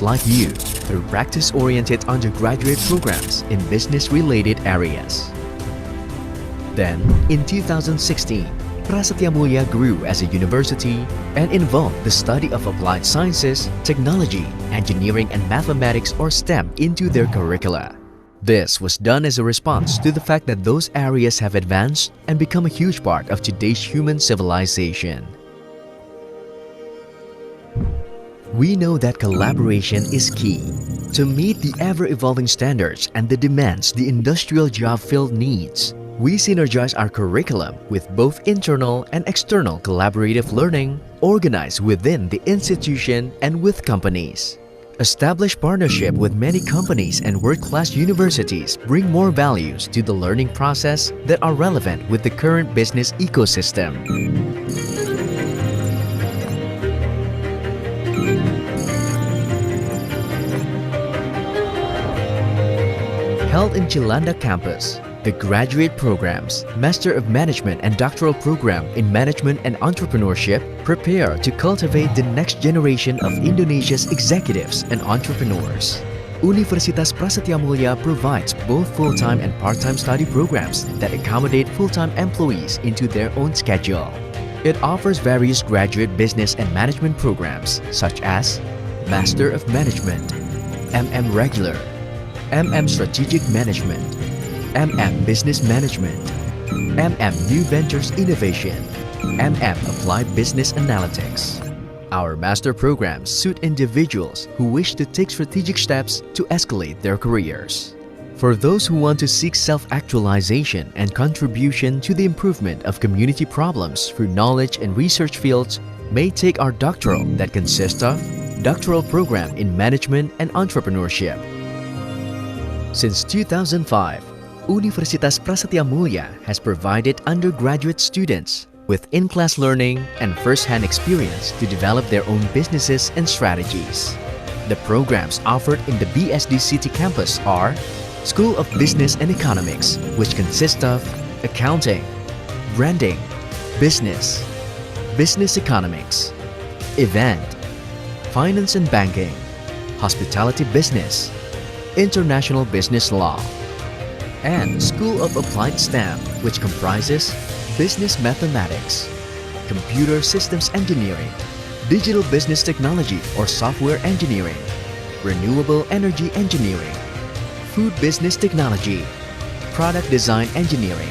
like you through practice-oriented undergraduate programs in business-related areas. Then, in 2016, Prasetya Mulia grew as a university and involved the study of applied sciences, technology, engineering, and mathematics or STEM into their curricula. This was done as a response to the fact that those areas have advanced and become a huge part of today's human civilization. We know that collaboration is key to meet the ever-evolving standards and the demands the industrial job field needs. We synergize our curriculum with both internal and external collaborative learning organized within the institution and with companies. Establish partnership with many companies and world-class universities bring more values to the learning process that are relevant with the current business ecosystem. Held in Chilanda campus, the graduate programs, Master of Management and Doctoral Program in Management and Entrepreneurship prepare to cultivate the next generation of Indonesia's executives and entrepreneurs. Universitas Prasetya Mulia provides both full-time and part-time study programs that accommodate full-time employees into their own schedule. It offers various graduate business and management programs such as Master of Management, MM Regular, MM Strategic Management, MM Business Management, MM New Ventures Innovation, MM Applied Business Analytics. Our master programs suit individuals who wish to take strategic steps to escalate their careers. For those who want to seek self-actualization and contribution to the improvement of community problems through knowledge and research fields, may take our doctoral that consists of Doctoral Program in Management and Entrepreneurship. Since 2005, Universitas Prasetya Mulia has provided undergraduate students with in-class learning and first-hand experience to develop their own businesses and strategies. The programs offered in the BSD City campus are School of Business and Economics, which consists of Accounting, Branding, Business, Business Economics, Event, Finance and Banking, Hospitality Business, International Business Law, and School of Applied STEM, which comprises Business Mathematics, Computer Systems Engineering, Digital Business Technology or Software Engineering, Renewable Energy Engineering, Food Business Technology, Product Design Engineering.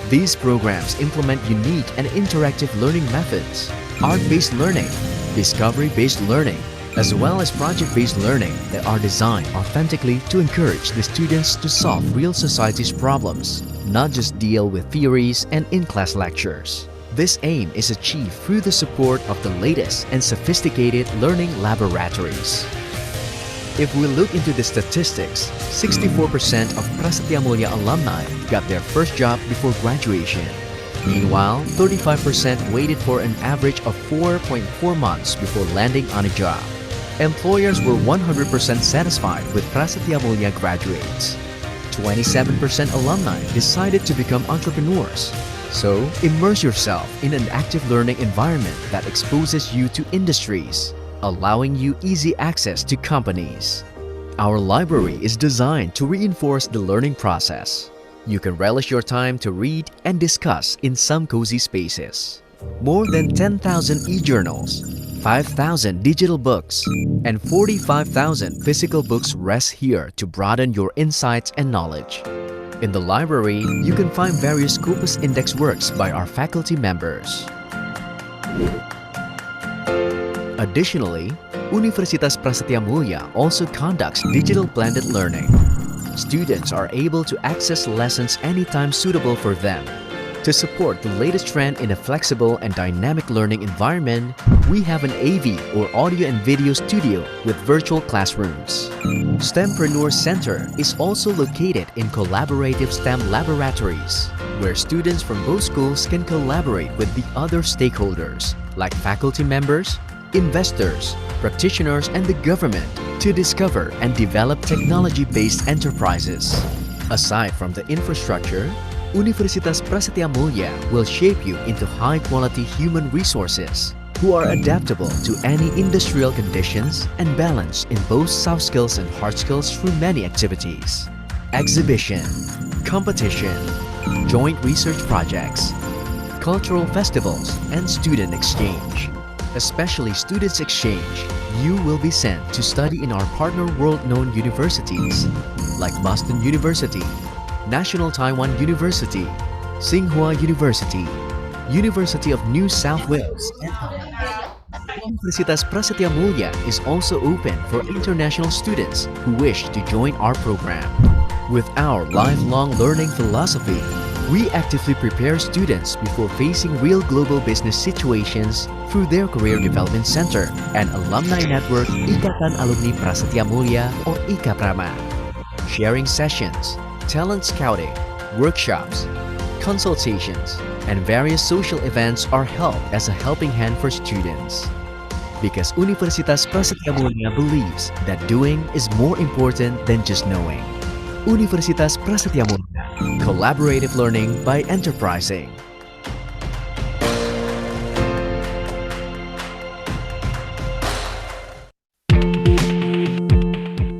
These programs implement unique and interactive learning methods, art-based learning, discovery-based learning, as well as project-based learning that are designed authentically to encourage the students to solve real society's problems, not just deal with theories and in-class lectures. This aim is achieved through the support of the latest and sophisticated learning laboratories. If we look into the statistics, 64% of Prasetya Mulia alumni got their first job before graduation. Meanwhile, 35% waited for an average of 4.4 months before landing on a job. Employers were 100% satisfied with Prasetya Mulia graduates. 27% alumni decided to become entrepreneurs. So, immerse yourself in an active learning environment that exposes you to industries, allowing you easy access to companies. Our library is designed to reinforce the learning process. You can relish your time to read and discuss in some cozy spaces. More than 10,000 e-journals, 5,000 digital books, and 45,000 physical books rest here to broaden your insights and knowledge. In the library, you can find various Scopus Index works by our faculty members. Additionally, Universitas Prasetya Mulia also conducts digital blended learning. Students are able to access lessons anytime suitable for them. To support the latest trend in a flexible and dynamic learning environment, we have an AV or audio and video studio with virtual classrooms. STEMpreneur Center is also located in collaborative STEM laboratories, where students from both schools can collaborate with the other stakeholders, like faculty members, investors, practitioners, and the government to discover and develop technology-based enterprises. Aside from the infrastructure, Universitas Prasetya Mulia will shape you into high-quality human resources, who are adaptable to any industrial conditions and balanced in both soft skills and hard skills through many activities. Exhibition, competition, joint research projects, cultural festivals, and student exchange. Especially Students Exchange, you will be sent to study in our partner world-known universities like Boston University, National Taiwan University, Tsinghua University, University of New South Wales, and others. Universitas Prasetya Mulia is also open for international students who wish to join our program. With our lifelong learning philosophy, we actively prepare students before facing real global business situations through their Career Development Center and Alumni Network Ikatan Alumni Prasetya Mulia or IKAPRAMA. Sharing sessions, talent scouting, workshops, consultations, and various social events are held as a helping hand for students. Because Universitas Prasetya Mulia believes that doing is more important than just knowing. Universitas Prasetya Mulia, collaborative learning by enterprising.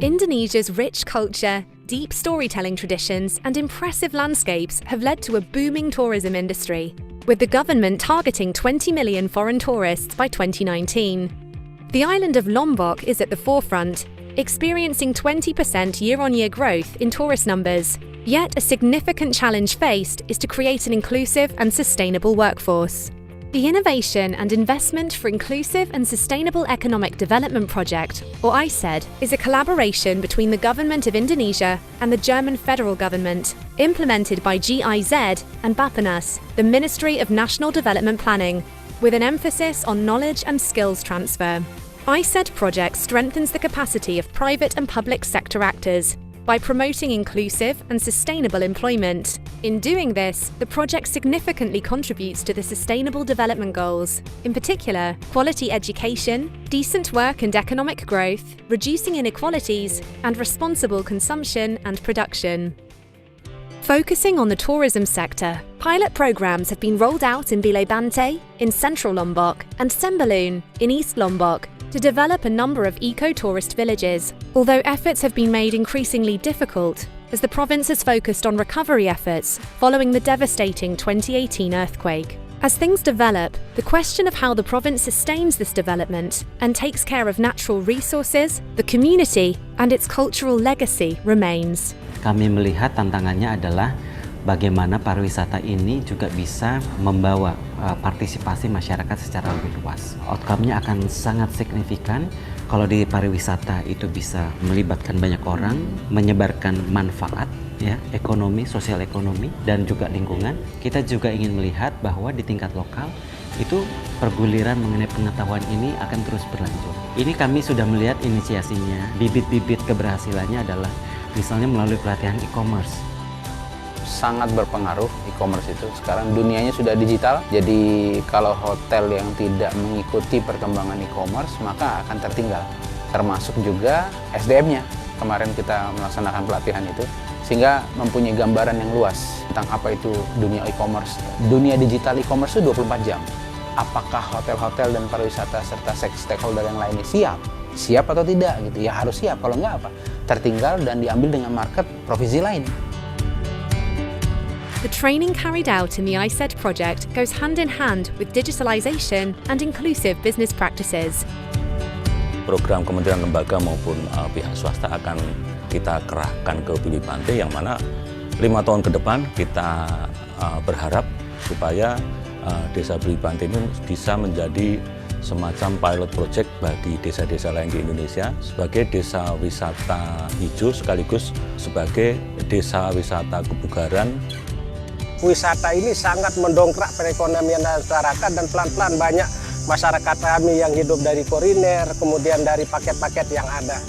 Indonesia's rich culture, deep storytelling traditions, and impressive landscapes have led to a booming tourism industry, with the government targeting 20 million foreign tourists by 2019. The island of Lombok is at the forefront, experiencing 20% year-on-year growth in tourist numbers. Yet a significant challenge faced is to create an inclusive and sustainable workforce. The Innovation and Investment for Inclusive and Sustainable Economic Development Project, or ISED, is a collaboration between the Government of Indonesia and the German federal government, implemented by GIZ and Bappenas, the Ministry of National Development Planning, with an emphasis on knowledge and skills transfer. ISED project strengthens the capacity of private and public sector actors by promoting inclusive and sustainable employment. In doing this, the project significantly contributes to the Sustainable Development Goals, in particular, quality education, decent work and economic growth, reducing inequalities, and responsible consumption and production. Focusing on the tourism sector, pilot programs have been rolled out in Bilebante, in central Lombok, and Sembalun, in East Lombok, to develop a number of eco-tourist villages, although efforts have been made increasingly difficult as the province has focused on recovery efforts following the devastating 2018 earthquake. As things develop, the question of how the province sustains this development and takes care of natural resources, the community, and its cultural legacy remains. Kami melihat tantangannya adalah bagaimana pariwisata ini juga bisa membawa partisipasi masyarakat secara lebih luas. Outcome-nya akan sangat signifikan kalau di pariwisata itu bisa melibatkan banyak orang, menyebarkan manfaat, ya, ekonomi, sosial ekonomi, dan juga lingkungan. Kita juga ingin melihat bahwa di tingkat lokal itu perguliran mengenai pengetahuan ini akan terus berlanjut. Ini kami sudah melihat inisiasinya, bibit-bibit keberhasilannya adalah misalnya melalui pelatihan e-commerce. Sangat berpengaruh e-commerce itu. Sekarang dunianya sudah digital, jadi kalau hotel yang tidak mengikuti perkembangan e-commerce maka akan tertinggal. Termasuk juga SDM-nya. Kemarin kita melaksanakan pelatihan itu, sehingga mempunyai gambaran yang luas tentang apa itu dunia e-commerce. Dunia digital e-commerce itu 24 jam. Apakah hotel-hotel dan pariwisata serta stakeholder yang lainnya siap? Siap atau tidak gitu? Ya harus siap, kalau enggak apa? Tertinggal dan diambil dengan market provinsi lain. The training carried out in the ISED project goes hand in hand with digitalization and inclusive business practices. Program kementerian lembaga maupun pihak swasta akan kita kerahkan ke Bilebante, yang mana 5 tahun ke depan kita berharap supaya desa Bilebante ini bisa menjadi semacam pilot project bagi desa-desa lain di Indonesia sebagai desa wisata hijau sekaligus sebagai desa wisata kebugaran. Wisata ini sangat mendongkrak perekonomian masyarakat dan pelan-pelan banyak masyarakat kami yang hidup dari kuliner, kemudian dari paket-paket yang ada.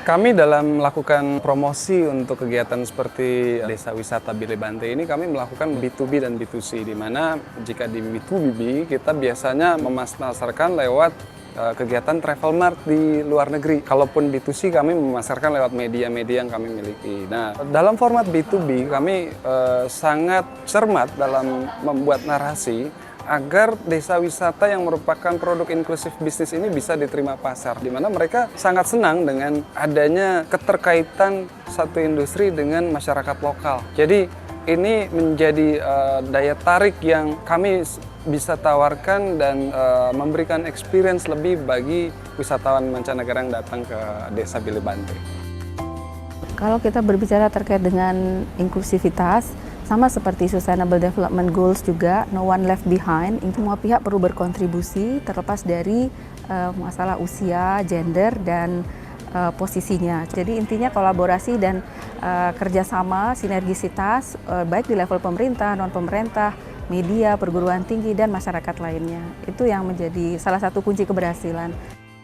Kami dalam melakukan promosi untuk kegiatan seperti Desa Wisata Bile Bante ini kami melakukan B2B dan B2C, di mana jika di B2B kita biasanya memasarkan lewat kegiatan travel mart di luar negeri. Kalaupun B2C kami memasarkan lewat media-media yang kami miliki. Nah, dalam format B2B kami sangat cermat dalam membuat narasi agar desa wisata yang merupakan produk inklusif bisnis ini bisa diterima pasar, di mana mereka sangat senang dengan adanya keterkaitan satu industri dengan masyarakat lokal. Jadi ini menjadi daya tarik yang kami bisa tawarkan dan memberikan experience lebih bagi wisatawan mancanegara yang datang ke Desa Bile Bante. Kalau kita berbicara terkait dengan inklusivitas, sama seperti Sustainable Development Goals juga, no one left behind, semua pihak perlu berkontribusi terlepas dari masalah usia, gender, dan posisinya. Jadi intinya kolaborasi dan kerjasama, sinergisitas, baik di level pemerintah, non-pemerintah, media, perguruan tinggi, dan masyarakat lainnya. Itu yang menjadi salah satu kunci keberhasilan.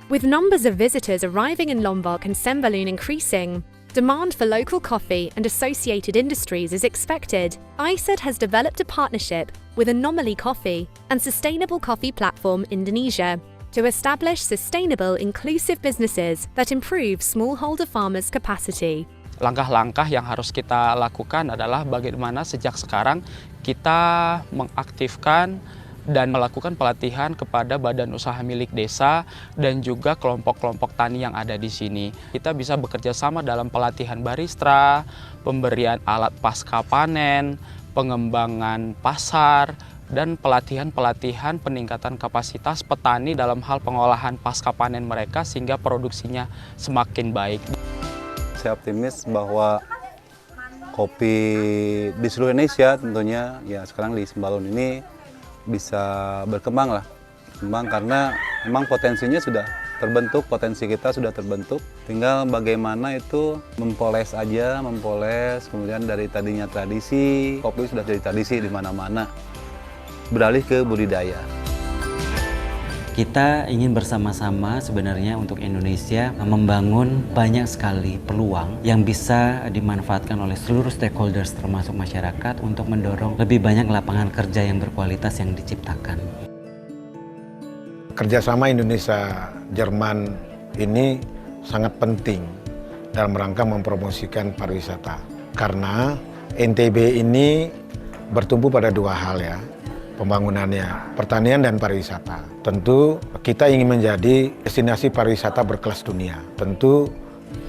With numbers of visitors arriving in Lombok and Sembalun increasing, demand for local coffee and associated industries is expected. ISED has developed a partnership with Anomaly Coffee and Sustainable Coffee Platform Indonesia to establish sustainable, inclusive businesses that improve smallholder farmers' capacity. Langkah-langkah yang harus kita lakukan adalah bagaimana sejak sekarang kita mengaktifkan dan melakukan pelatihan kepada badan usaha milik desa dan juga kelompok-kelompok tani yang ada di sini. Kita bisa bekerja sama dalam pelatihan barista, pemberian alat pasca panen, pengembangan pasar, dan pelatihan-pelatihan peningkatan kapasitas petani dalam hal pengolahan pasca panen mereka sehingga produksinya semakin baik. Saya optimis bahwa kopi di seluruh Indonesia tentunya ya sekarang di Sembalun ini bisa berkembang karena memang potensinya sudah terbentuk, potensi kita sudah terbentuk, tinggal bagaimana itu mempoles, kemudian dari tadinya tradisi, kopi sudah jadi tradisi di mana-mana, beralih ke budidaya. Kita ingin bersama-sama sebenarnya untuk Indonesia membangun banyak sekali peluang yang bisa dimanfaatkan oleh seluruh stakeholders termasuk masyarakat untuk mendorong lebih banyak lapangan kerja yang berkualitas yang diciptakan. Kerjasama Indonesia-Jerman ini sangat penting dalam rangka mempromosikan pariwisata. Karena NTB ini bertumbuh pada dua hal ya, pembangunannya, pertanian dan pariwisata. Tentu kita ingin menjadi destinasi pariwisata berkelas dunia. Tentu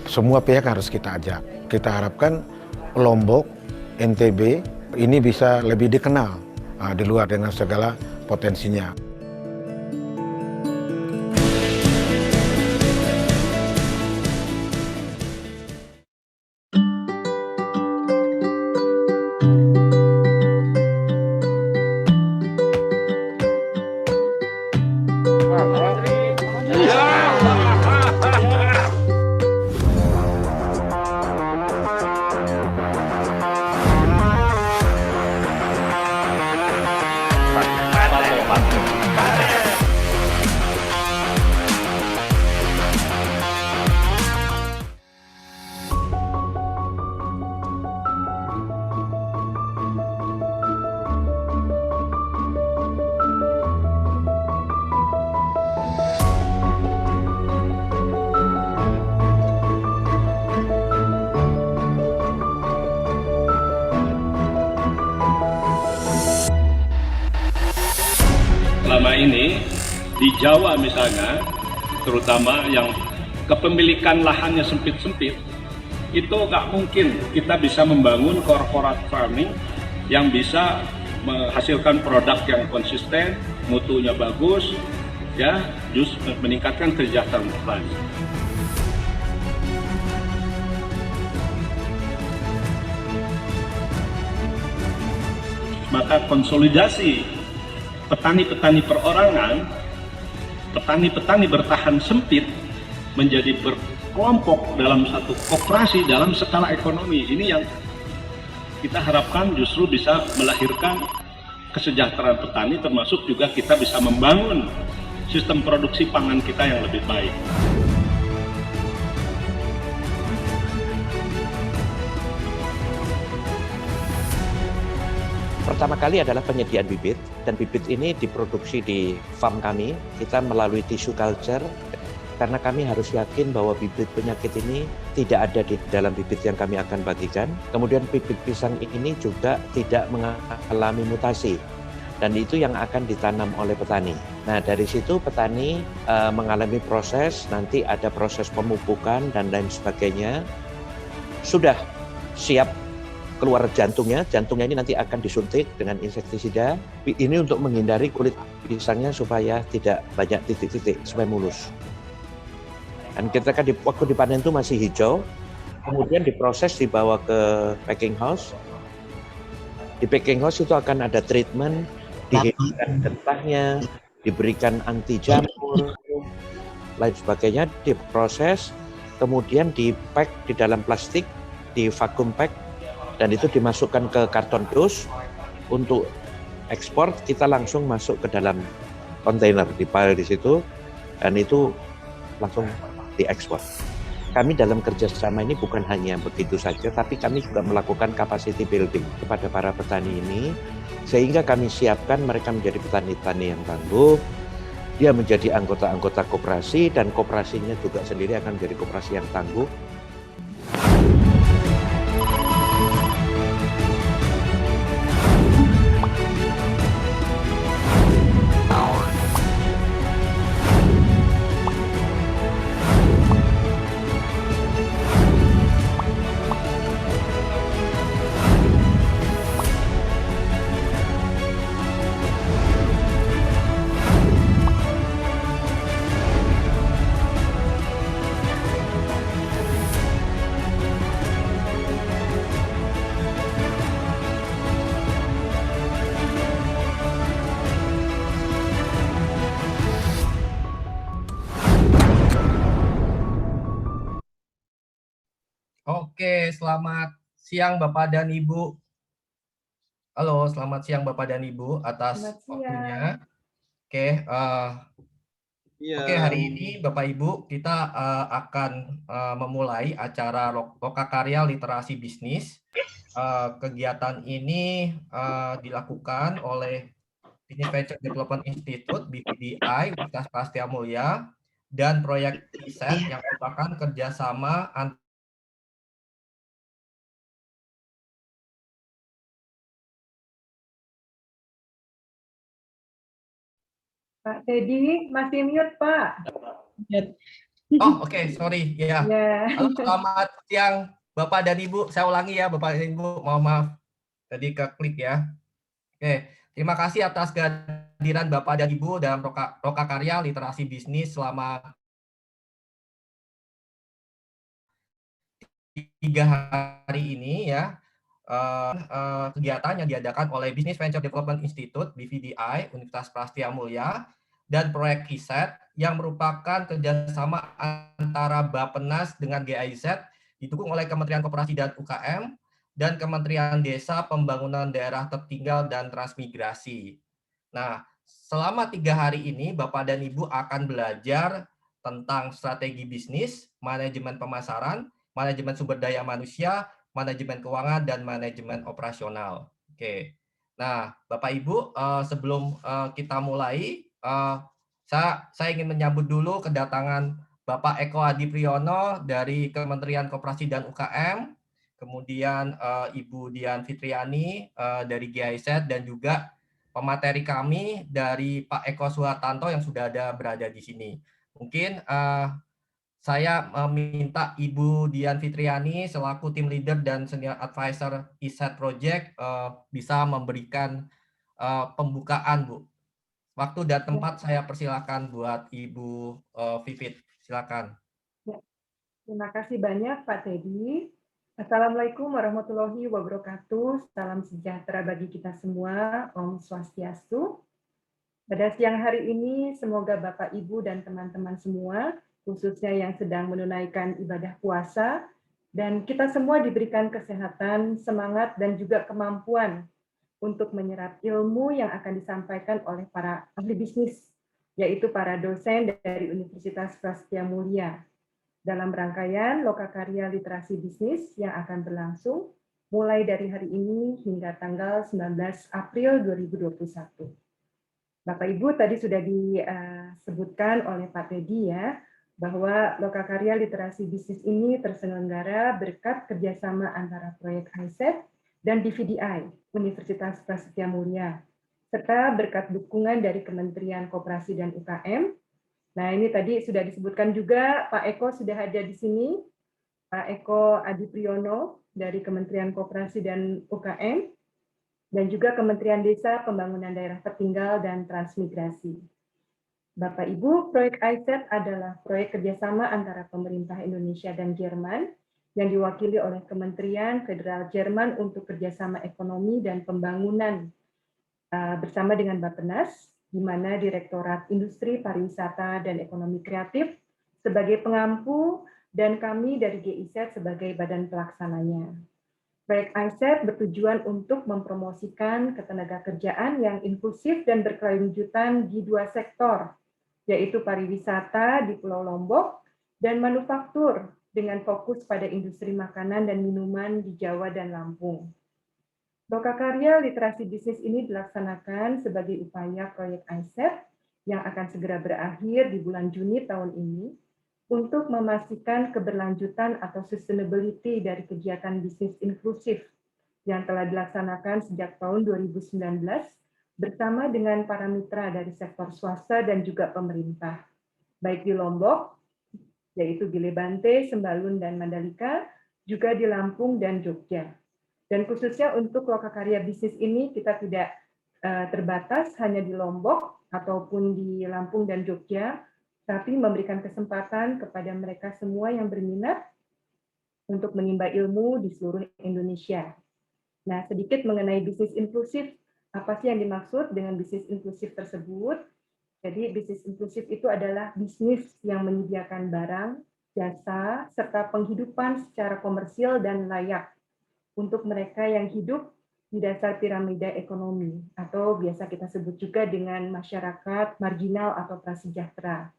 semua pihak harus kita ajak. Kita harapkan Lombok, NTB ini bisa lebih dikenal di luar dengan segala potensinya. Selama ini di Jawa misalnya, terutama yang kepemilikan lahannya sempit-sempit, itu nggak mungkin kita bisa membangun corporate farming yang bisa menghasilkan produk yang konsisten, mutunya bagus, ya, justru meningkatkan kesejahteraan petani. Maka konsolidasi petani-petani perorangan, petani-petani bertahan sempit menjadi berkelompok dalam satu koperasi dalam skala ekonomi. Ini yang kita harapkan justru bisa melahirkan kesejahteraan petani, termasuk juga kita bisa membangun sistem produksi pangan kita yang lebih baik. Pertama kali adalah penyediaan bibit, dan bibit ini diproduksi di farm kami. Kita melalui tissue culture, karena kami harus yakin bahwa bibit penyakit ini tidak ada di dalam bibit yang kami akan bagikan. Kemudian bibit pisang ini juga tidak mengalami mutasi, dan itu yang akan ditanam oleh petani. Nah, dari situ petani mengalami proses, nanti ada proses pemupukan dan lain sebagainya. Sudah siap keluar jantungnya ini nanti akan disuntik dengan insektisida. Ini untuk menghindari kulit pisangnya supaya tidak banyak titik-titik, supaya mulus. Dan ketika waktu dipanen itu masih hijau, kemudian diproses dibawa ke packing house. Di packing house itu akan ada treatment, dihilangkan getahnya, diberikan anti jamur, lain sebagainya, diproses, kemudian di-pack di dalam plastik, di vacuum pack, dan itu dimasukkan ke karton dus. Untuk ekspor kita langsung masuk ke dalam kontainer, dipile di situ, dan itu langsung diekspor. Kami dalam kerjasama ini bukan hanya begitu saja, tapi kami juga melakukan capacity building kepada para petani ini, sehingga kami siapkan mereka menjadi petani-petani yang tangguh, dia menjadi anggota-anggota koperasi, dan koperasinya juga sendiri akan menjadi koperasi yang tangguh. Oke, selamat siang Bapak dan Ibu. Halo, selamat siang Bapak dan Ibu atas waktunya. Oke, oke, hari ini Bapak Ibu kita akan memulai acara Lokakarya Literasi Bisnis. Kegiatan ini dilakukan oleh Business Venture Development Institute (BVDI) Universitas Prasetya Mulia dan proyek riset yang merupakan kerjasama Pak Teddy masih mute, Pak. Oh, oke, sorry. Ya. Halo, selamat siang Bapak dan Ibu. Saya ulangi ya, Bapak dan Ibu. Mohon maaf. Tadi keklik ya. Oke, terima kasih atas kehadiran Bapak dan Ibu dalam Lokakarya Literasi Bisnis selama 3 hari ini ya. Kegiatan yang diadakan oleh Business Venture Development Institute (BVDI) Universitas Prasetya Mulia dan proyek riset yang merupakan kerjasama antara Bappenas dengan GIZ, didukung oleh Kementerian Koperasi dan UKM dan Kementerian Desa, Pembangunan Daerah Tertinggal dan Transmigrasi. Nah, selama 3 hari ini Bapak dan Ibu akan belajar tentang strategi bisnis, manajemen pemasaran, manajemen sumber daya manusia, manajemen keuangan, dan manajemen operasional. Oke. Nah, Bapak Ibu, sebelum kita mulai, saya ingin menyambut dulu kedatangan Bapak Eko Adi Priyono dari Kementerian Koperasi dan UKM, kemudian Ibu Dian Fitriani dari GIZ, dan juga pemateri kami dari Pak Eko Suhartanto yang sudah berada di sini. Mungkin saya meminta Ibu Dian Fitriani selaku tim leader dan senior advisor ISET Project bisa memberikan pembukaan, Bu. Waktu dan tempat saya persilakan buat Ibu Vivit. Silakan. Ya. Terima kasih banyak Pak Teddy. Assalamualaikum warahmatullahi wabarakatuh. Salam sejahtera bagi kita semua. Om Swastiastu. Pada siang hari ini, semoga Bapak, Ibu, dan teman-teman semua, khususnya yang sedang menunaikan ibadah puasa, dan kita semua diberikan kesehatan, semangat, dan juga kemampuan untuk menyerap ilmu yang akan disampaikan oleh para ahli bisnis, yaitu para dosen dari Universitas Prasetya Mulia, dalam rangkaian Lokakarya Literasi Bisnis yang akan berlangsung mulai dari hari ini hingga tanggal 19 April 2021. Bapak Ibu tadi sudah disebutkan oleh Pak Teddy ya, bahwa Lokakarya Literasi Bisnis ini terselenggara berkat kerjasama antara proyek ISET dan DVDI, Universitas Prasetya Mulia, serta berkat dukungan dari Kementerian Koperasi dan UKM. Nah, ini tadi sudah disebutkan juga, Pak Eko sudah ada di sini, Pak Eko Adi Priyono dari Kementerian Koperasi dan UKM, dan juga Kementerian Desa, Pembangunan Daerah Tertinggal, dan Transmigrasi. Bapak Ibu, proyek ISET adalah proyek kerjasama antara pemerintah Indonesia dan Jerman yang diwakili oleh Kementerian Federal Jerman untuk Kerjasama Ekonomi dan Pembangunan bersama dengan Bappenas, di mana Direktorat Industri, Pariwisata, dan Ekonomi Kreatif sebagai pengampu dan kami dari GIZ sebagai badan pelaksananya. Proyek ISET bertujuan untuk mempromosikan ketenagakerjaan yang inklusif dan berkelanjutan di dua sektor, yaitu pariwisata di Pulau Lombok dan manufaktur dengan fokus pada industri makanan dan minuman di Jawa dan Lampung. Lokakarya Literasi Bisnis ini dilaksanakan sebagai upaya proyek ISET yang akan segera berakhir di bulan Juni tahun ini untuk memastikan keberlanjutan atau sustainability dari kegiatan bisnis inklusif yang telah dilaksanakan sejak tahun 2019 bersama dengan para mitra dari sektor swasta dan juga pemerintah, baik di Lombok, yaitu Gile Bante, Sembalun, dan Mandalika, juga di Lampung dan Jogja. Dan khususnya untuk Lokakarya Bisnis ini kita tidak terbatas hanya di Lombok ataupun di Lampung dan Jogja, tapi memberikan kesempatan kepada mereka semua yang berminat untuk menimba ilmu di seluruh Indonesia. Nah, sedikit mengenai bisnis inklusif, apa sih yang dimaksud dengan bisnis inklusif tersebut? Jadi, bisnis inklusif itu adalah bisnis yang menyediakan barang, jasa, serta penghidupan secara komersil dan layak untuk mereka yang hidup di dasar piramida ekonomi, atau biasa kita sebut juga dengan masyarakat marginal atau prasejahtera.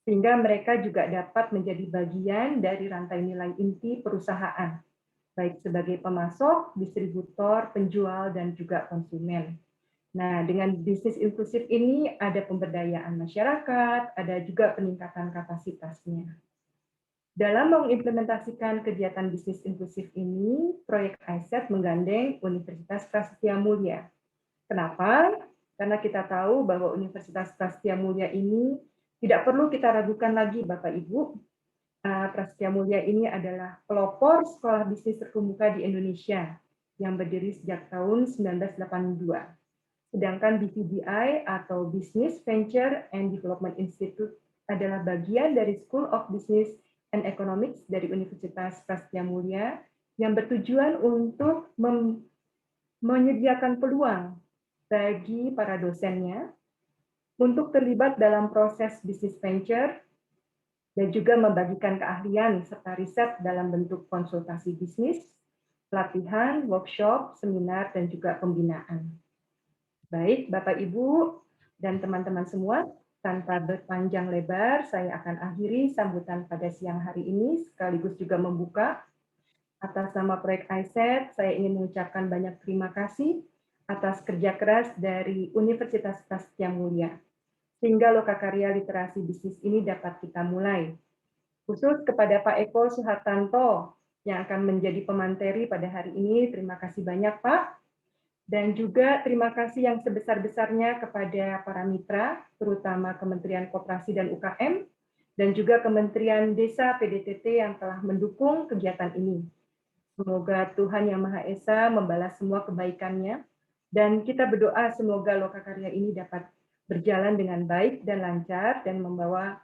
Sehingga mereka juga dapat menjadi bagian dari rantai nilai inti perusahaan, baik sebagai pemasok, distributor, penjual, dan juga konsumen. Nah, dengan bisnis inklusif ini ada pemberdayaan masyarakat, ada juga peningkatan kapasitasnya. Dalam mengimplementasikan kegiatan bisnis inklusif ini, proyek ISET menggandeng Universitas Prasetya Mulia. Kenapa? Karena kita tahu bahwa Universitas Prasetya Mulia ini tidak perlu kita ragukan lagi, Bapak Ibu. Prasetya Mulia ini adalah pelopor sekolah bisnis terkemuka di Indonesia yang berdiri sejak tahun 1982. Sedangkan BVDI atau Business Venture and Development Institute adalah bagian dari School of Business and Economics dari Universitas Prasetya Mulia yang bertujuan untuk menyediakan peluang bagi para dosennya untuk terlibat dalam proses bisnis venture dan juga membagikan keahlian serta riset dalam bentuk konsultasi bisnis, pelatihan, workshop, seminar, dan juga pembinaan. Baik, Bapak, Ibu, dan teman-teman semua, tanpa berpanjang lebar, saya akan akhiri sambutan pada siang hari ini, sekaligus juga membuka. Atas nama proyek ISET, saya ingin mengucapkan banyak terima kasih atas kerja keras dari Universitas Prasetya Mulia, sehingga Lokakarya Literasi Bisnis ini dapat kita mulai. Khusus kepada Pak Eko Suhartanto yang akan menjadi pemanteri pada hari ini, terima kasih banyak Pak. Dan juga terima kasih yang sebesar-besarnya kepada para mitra, terutama Kementerian Koperasi dan UKM, dan juga Kementerian Desa PDTT yang telah mendukung kegiatan ini. Semoga Tuhan Yang Maha Esa membalas semua kebaikannya, dan kita berdoa semoga Lokakarya ini dapat berjalan dengan baik dan lancar dan membawa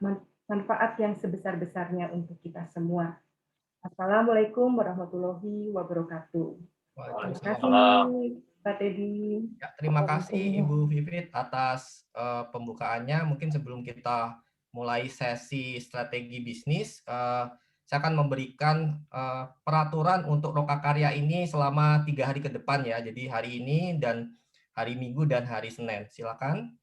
manfaat yang sebesar-besarnya untuk kita semua. Assalamualaikum warahmatullahi wabarakatuh. Terima kasih, Pak Teddy. Ya, terima kasih Ibu Vivit atas pembukaannya. Mungkin sebelum kita mulai sesi strategi bisnis, saya akan memberikan peraturan untuk Lokakarya ini selama 3 hari ke depan ya. Jadi hari ini dan hari Minggu dan hari Senin. Silakan.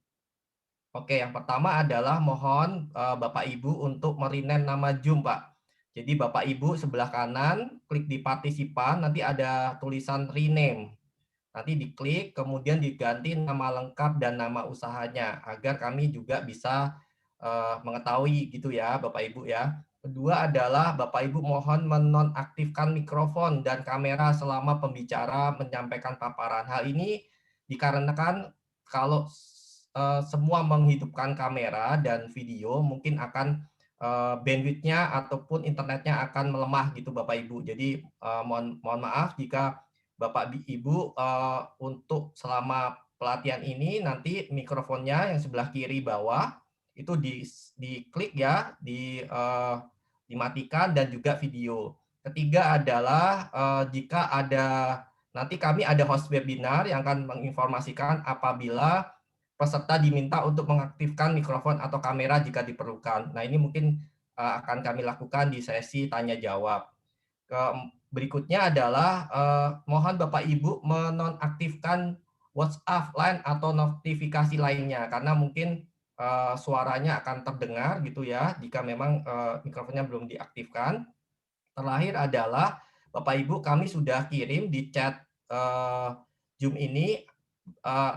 Oke, yang pertama adalah mohon Bapak Ibu untuk merinen nama Zoom, Pak. Jadi Bapak Ibu sebelah kanan klik di partisipan, nanti ada tulisan rename. Nanti diklik, kemudian diganti nama lengkap dan nama usahanya agar kami juga bisa mengetahui gitu ya Bapak Ibu ya. Kedua adalah Bapak Ibu mohon menonaktifkan mikrofon dan kamera selama pembicara menyampaikan paparan. Hal ini dikarenakan kalau semua menghidupkan kamera dan video mungkin akan bandwidth-nya ataupun internetnya akan melemah gitu Bapak Ibu. Jadi mohon maaf jika Bapak Ibu untuk selama pelatihan ini nanti mikrofonnya yang sebelah kiri bawah itu diklik ya, dimatikan dan juga video. Ketiga adalah jika ada nanti kami ada host webinar yang akan menginformasikan apabila peserta diminta untuk mengaktifkan mikrofon atau kamera jika diperlukan. Nah, ini mungkin akan kami lakukan di sesi tanya jawab. Berikutnya adalah mohon Bapak Ibu menonaktifkan WhatsApp, Line atau notifikasi lainnya karena mungkin suaranya akan terdengar gitu ya jika memang mikrofonnya belum diaktifkan. Terakhir adalah Bapak Ibu kami sudah kirim di chat Zoom ini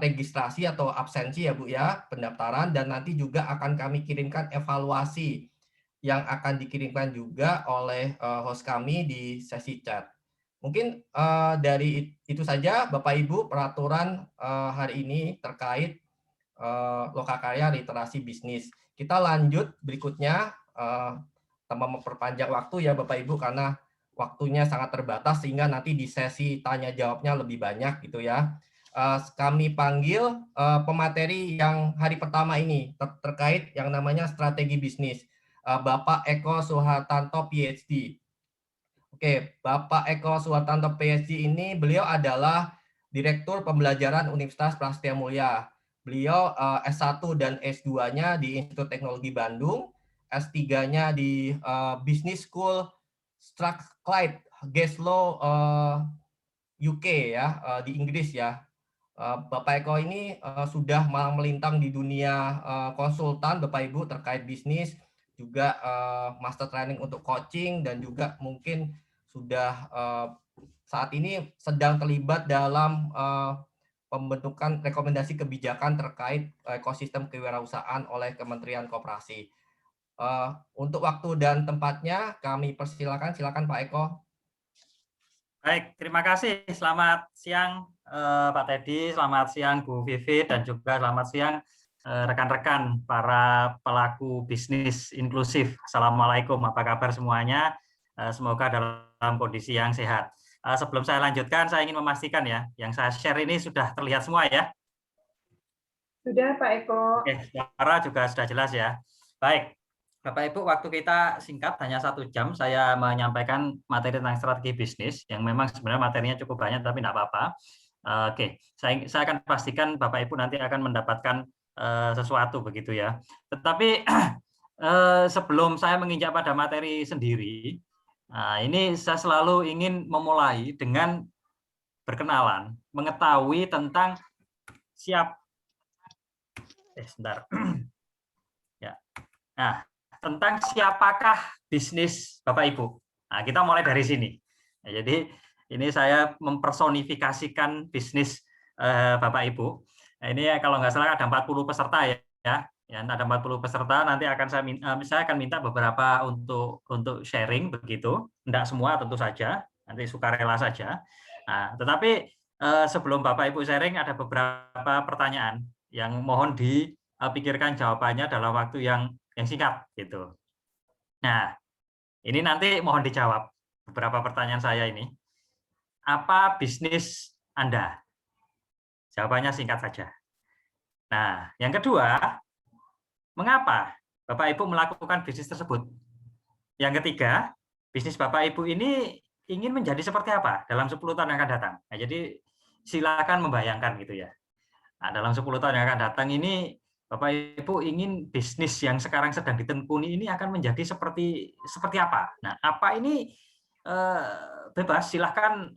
registrasi atau absensi ya Bu ya, pendaftaran, dan nanti juga akan kami kirimkan evaluasi yang akan dikirimkan juga oleh host kami di sesi chat. Mungkin dari itu saja Bapak Ibu peraturan hari ini terkait Lokakarya literasi bisnis. Kita lanjut berikutnya tanpa memperpanjang waktu ya Bapak Ibu karena waktunya sangat terbatas sehingga nanti di sesi tanya jawabnya lebih banyak gitu ya. Kami panggil pemateri yang hari pertama ini terkait yang namanya strategi bisnis. Bapak Eko Suhartanto PhD. Oke, Bapak Eko Suhartanto PhD ini beliau adalah Direktur Pembelajaran Universitas Prasetya Mulia. Beliau S1 dan S2-nya di Institut Teknologi Bandung, S3-nya di Business School Strathclyde, Glasgow, UK ya, di Inggris ya. Bapak Eko ini sudah malang melintang di dunia konsultan Bapak Ibu terkait bisnis, juga master training untuk coaching, dan juga mungkin sudah saat ini sedang terlibat dalam pembentukan rekomendasi kebijakan terkait ekosistem kewirausahaan oleh Kementerian Koperasi. Untuk waktu dan tempatnya kami persilakan, silakan Pak Eko. Baik, terima kasih. Selamat siang Pak Teddy, selamat siang Bu Vivi, dan juga selamat siang rekan-rekan para pelaku bisnis inklusif. Assalamualaikum, apa kabar semuanya? Semoga dalam kondisi yang sehat. Sebelum saya lanjutkan, saya ingin memastikan ya, yang saya share ini sudah terlihat semua ya? Sudah Pak Eko. Oke, suara juga sudah jelas ya. Baik, Bapak Ibu, waktu kita singkat, hanya 1 jam, saya menyampaikan materi tentang strategi bisnis, yang memang sebenarnya materinya cukup banyak, tapi tidak apa-apa. Oke, saya akan pastikan Bapak Ibu nanti akan mendapatkan sesuatu begitu ya. Tetapi sebelum saya menginjak pada materi sendiri, ini saya selalu ingin memulai dengan berkenalan, mengetahui tentang sebentar. Ya. Nah, tentang siapakah bisnis Bapak Ibu. Nah, kita mulai dari sini. Nah, jadi ini saya mempersonifikasikan bisnis Bapak Ibu. Nah, ini kalau nggak salah ada 40 peserta ya. Ya, ada 40 peserta. Nanti akan saya akan minta beberapa untuk sharing begitu. Tidak semua tentu saja. Nanti sukarela saja. Nah, tetapi sebelum Bapak Ibu sharing ada beberapa pertanyaan yang mohon dipikirkan jawabannya dalam waktu yang singkat gitu. Nah, ini nanti mohon dijawab beberapa pertanyaan saya ini. Apa bisnis Anda? Jawabannya singkat saja. Nah, yang kedua, mengapa Bapak Ibu melakukan bisnis tersebut? Yang ketiga, bisnis Bapak Ibu ini ingin menjadi seperti apa dalam 10 tahun yang akan datang? Nah, jadi silakan membayangkan gitu ya. Nah, dalam 10 tahun yang akan datang ini Bapak Ibu ingin bisnis yang sekarang sedang ditekuni ini akan menjadi seperti apa? Nah, apa ini bebas, silahkan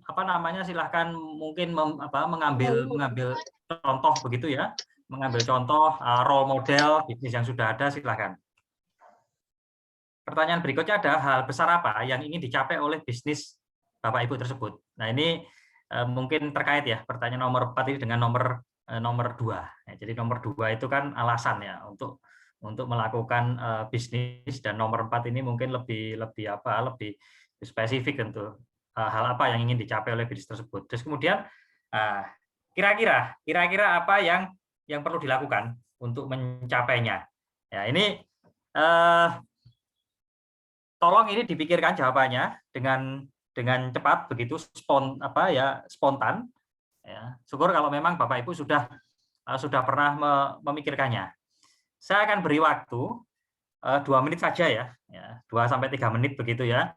silahkan mungkin mengambil contoh begitu ya, mengambil contoh role model bisnis yang sudah ada, silahkan. pertanyaan berikutnya ada hal besar apa yang ingin dicapai oleh bisnis Bapak Ibu tersebut. Nah ini mungkin terkait ya pertanyaan nomor 4 ini dengan nomor 2. Ya, jadi nomor 2 itu kan alasan ya untuk melakukan bisnis, dan nomor 4 ini mungkin lebih spesifik untuk hal apa yang ingin dicapai oleh bisnis tersebut. Terus kemudian kira-kira apa yang perlu dilakukan untuk mencapainya. Ya ini tolong ini dipikirkan jawabannya dengan cepat, begitu spontan. Ya, syukur kalau memang Bapak Ibu sudah pernah memikirkannya. Saya akan beri waktu 2 menit saja ya, 2-3 menit begitu ya,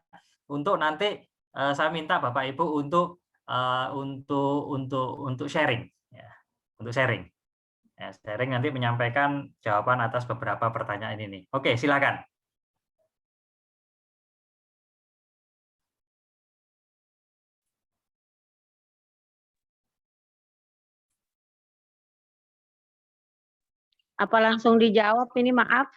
untuk nanti saya minta Bapak Ibu untuk sharing, ya, untuk sharing. Ya, sharing nanti menyampaikan jawaban atas beberapa pertanyaan ini. Oke, silakan. Apa langsung dijawab ini, maaf?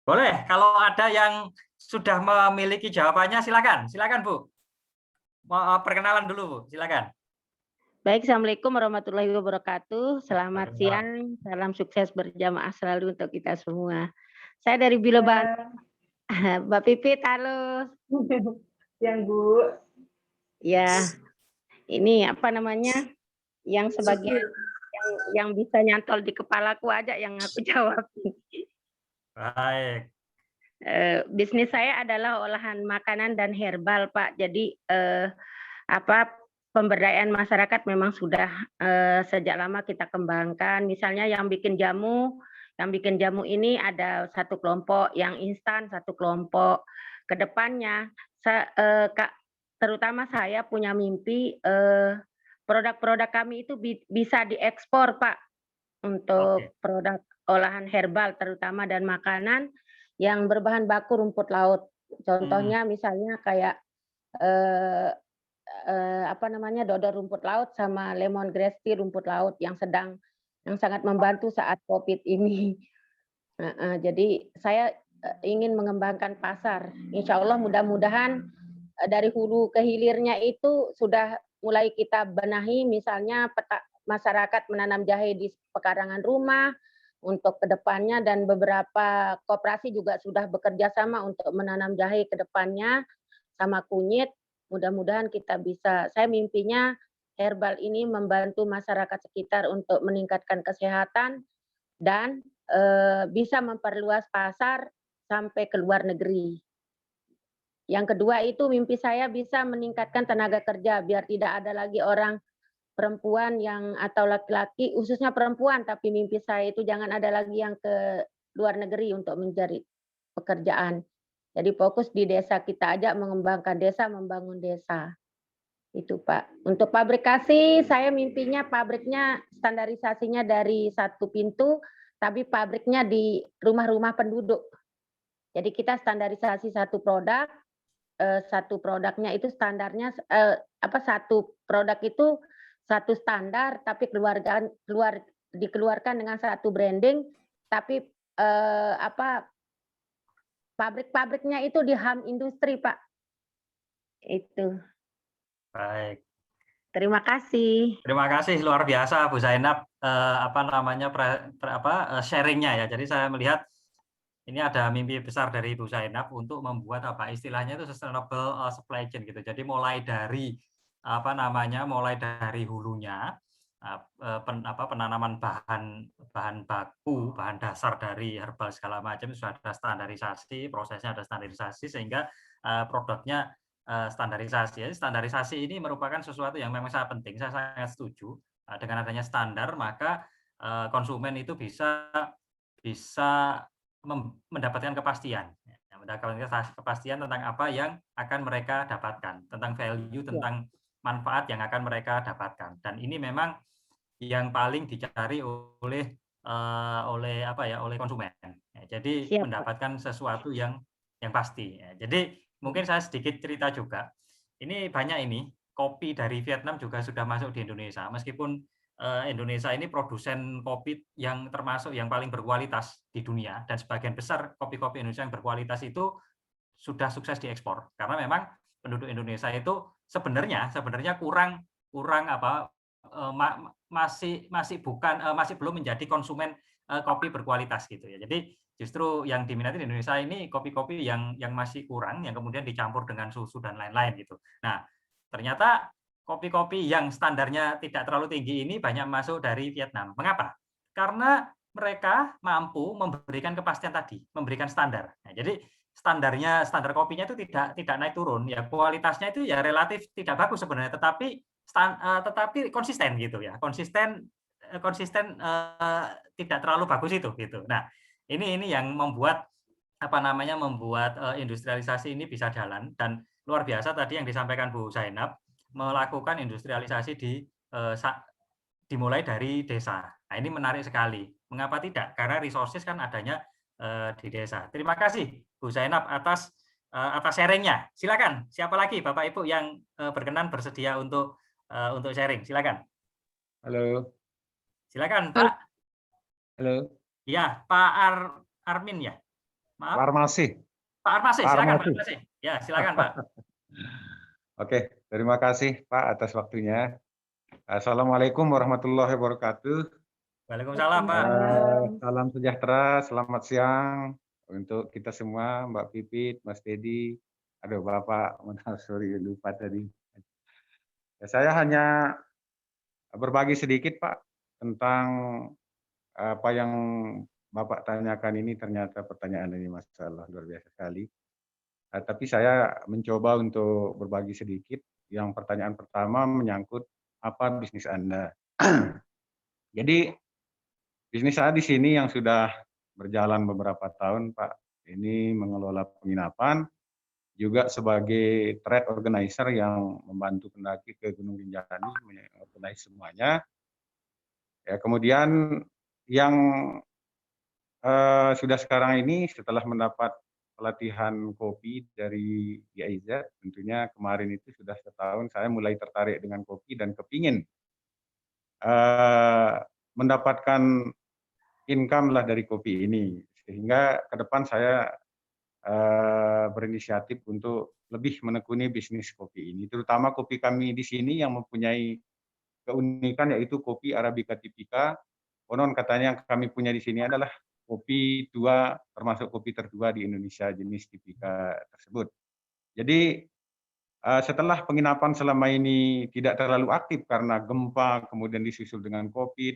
Boleh, kalau ada yang sudah memiliki jawabannya silakan. Silakan, Bu. Mau perkenalan dulu, Bu. Silakan. Baik, Assalamualaikum warahmatullahi wabarakatuh. Selamat siang, salam sukses berjamaah selalu untuk kita semua. Saya dari Biloban. Mbak Pipit, halo. Siang, Bu. Ya, ini apa namanya? Yang sebagian yang bisa nyantol di kepalaku aja yang aku jawab. Baik. Bisnis saya adalah olahan makanan dan herbal, Pak. Jadi pemberdayaan masyarakat memang sudah sejak lama kita kembangkan. Misalnya yang bikin jamu ini ada satu kelompok, yang instan satu kelompok. Kedepannya, terutama saya punya mimpi produk-produk kami itu bisa diekspor, Pak, untuk produk olahan herbal terutama dan makanan yang berbahan baku rumput laut. Contohnya misalnya kayak dodol rumput laut sama lemongrass tea rumput laut yang sangat membantu saat COVID ini. Jadi saya ingin mengembangkan pasar. Insya Allah mudah-mudahan dari hulu ke hilirnya itu sudah mulai kita benahi, misalnya masyarakat menanam jahe di pekarangan rumah untuk kedepannya, dan beberapa koperasi juga sudah bekerja sama untuk menanam jahe kedepannya sama kunyit. Mudah-mudahan kita bisa, saya mimpinya herbal ini membantu masyarakat sekitar untuk meningkatkan kesehatan dan bisa memperluas pasar sampai ke luar negeri. Yang kedua itu mimpi saya bisa meningkatkan tenaga kerja biar tidak ada lagi orang perempuan atau laki-laki, khususnya perempuan, tapi mimpi saya itu jangan ada lagi yang ke luar negeri untuk mencari pekerjaan. Jadi fokus di desa kita aja, mengembangkan desa, membangun desa. Itu, Pak. Untuk pabrikasi, saya mimpinya pabriknya standarisasinya dari 1 pintu, tapi pabriknya di rumah-rumah penduduk. Jadi kita standarisasi satu produk, satu produknya itu standarnya satu produk itu satu standar, tapi dikeluarkan dengan satu branding, tapi pabrik-pabriknya itu di HAM industri, Pak. Itu. Baik. Terima kasih. Terima kasih, luar biasa Bu Zainab sharingnya ya. Jadi saya melihat ini ada mimpi besar dari Bu Zainab untuk membuat istilahnya itu sustainable supply chain gitu. Jadi mulai dari hulunya, penanaman bahan baku, bahan dasar dari herbal segala macam sudah ada standarisasi, prosesnya ada standarisasi sehingga produknya standarisasi. Jadi standarisasi ini merupakan sesuatu yang memang sangat penting. Saya sangat setuju dengan adanya standar, maka konsumen itu bisa mendapatkan kepastian tentang apa yang akan mereka dapatkan, tentang value, tentang manfaat yang akan mereka dapatkan. Dan ini memang yang paling dicari oleh konsumen. Jadi mendapatkan sesuatu yang pasti. Jadi mungkin saya sedikit cerita juga. Ini banyak kopi dari Vietnam juga sudah masuk di Indonesia, meskipun Indonesia ini produsen kopi yang termasuk yang paling berkualitas di dunia, dan sebagian besar kopi-kopi Indonesia yang berkualitas itu sudah sukses diekspor, karena memang penduduk Indonesia itu sebenarnya kurang masih belum menjadi konsumen kopi berkualitas gitu ya. Jadi justru yang diminati di Indonesia ini kopi-kopi yang masih kurang, yang kemudian dicampur dengan susu dan lain-lain gitu. Nah, ternyata kopi-kopi yang standarnya tidak terlalu tinggi ini banyak masuk dari Vietnam. Mengapa? Karena mereka mampu memberikan kepastian tadi, memberikan standar. Nah, jadi standar kopinya itu tidak naik turun, ya kualitasnya itu ya relatif tidak bagus sebenarnya, tetapi konsisten gitu ya, konsisten tidak terlalu bagus itu gitu. Nah, ini yang membuat industrialisasi ini bisa jalan, dan luar biasa tadi yang disampaikan Bu Zainab, melakukan industrialisasi dimulai dari desa. Nah, ini menarik sekali. Mengapa tidak? Karena resources kan adanya di desa. Terima kasih Bu Zainab atas sharingnya. Silakan. Siapa lagi Bapak Ibu yang berkenan bersedia untuk sharing? Silakan. Halo. Silakan Pak. Halo. Ya, Pak Armin ya. Maaf. Pak Armasi. Pak Armasi, silakan Pak Armasi. Ya, silakan Pak. Oke, terima kasih Pak atas waktunya. Assalamualaikum warahmatullahi wabarakatuh. Waalaikumsalam Pak. Salam sejahtera, selamat siang untuk kita semua, Mbak Pipit, Mas Dedi, aduh Bapak, sorry lupa tadi. Ya, saya hanya berbagi sedikit Pak tentang apa yang Bapak tanyakan ini, ternyata pertanyaan ini masalah luar biasa sekali. Tapi saya mencoba untuk berbagi sedikit. Yang pertanyaan pertama menyangkut apa bisnis Anda. Jadi bisnis saya di sini yang sudah berjalan beberapa tahun, Pak. Ini mengelola penginapan, juga sebagai trade organizer yang membantu pendaki ke Gunung Rinjani, mengorganize semuanya. Ya, kemudian yang sudah sekarang ini setelah mendapat pelatihan kopi dari GIZ, tentunya kemarin itu sudah setahun saya mulai tertarik dengan kopi dan kepingin mendapatkan income lah dari kopi ini, sehingga ke depan saya berinisiatif untuk lebih menekuni bisnis kopi ini, terutama kopi kami di sini yang mempunyai keunikan yaitu kopi Arabica Typica. Konon katanya yang kami punya di sini adalah kopi tua, termasuk kopi tertua di Indonesia jenis Typica tersebut. Jadi setelah penginapan selama ini tidak terlalu aktif karena gempa, kemudian disusul dengan COVID,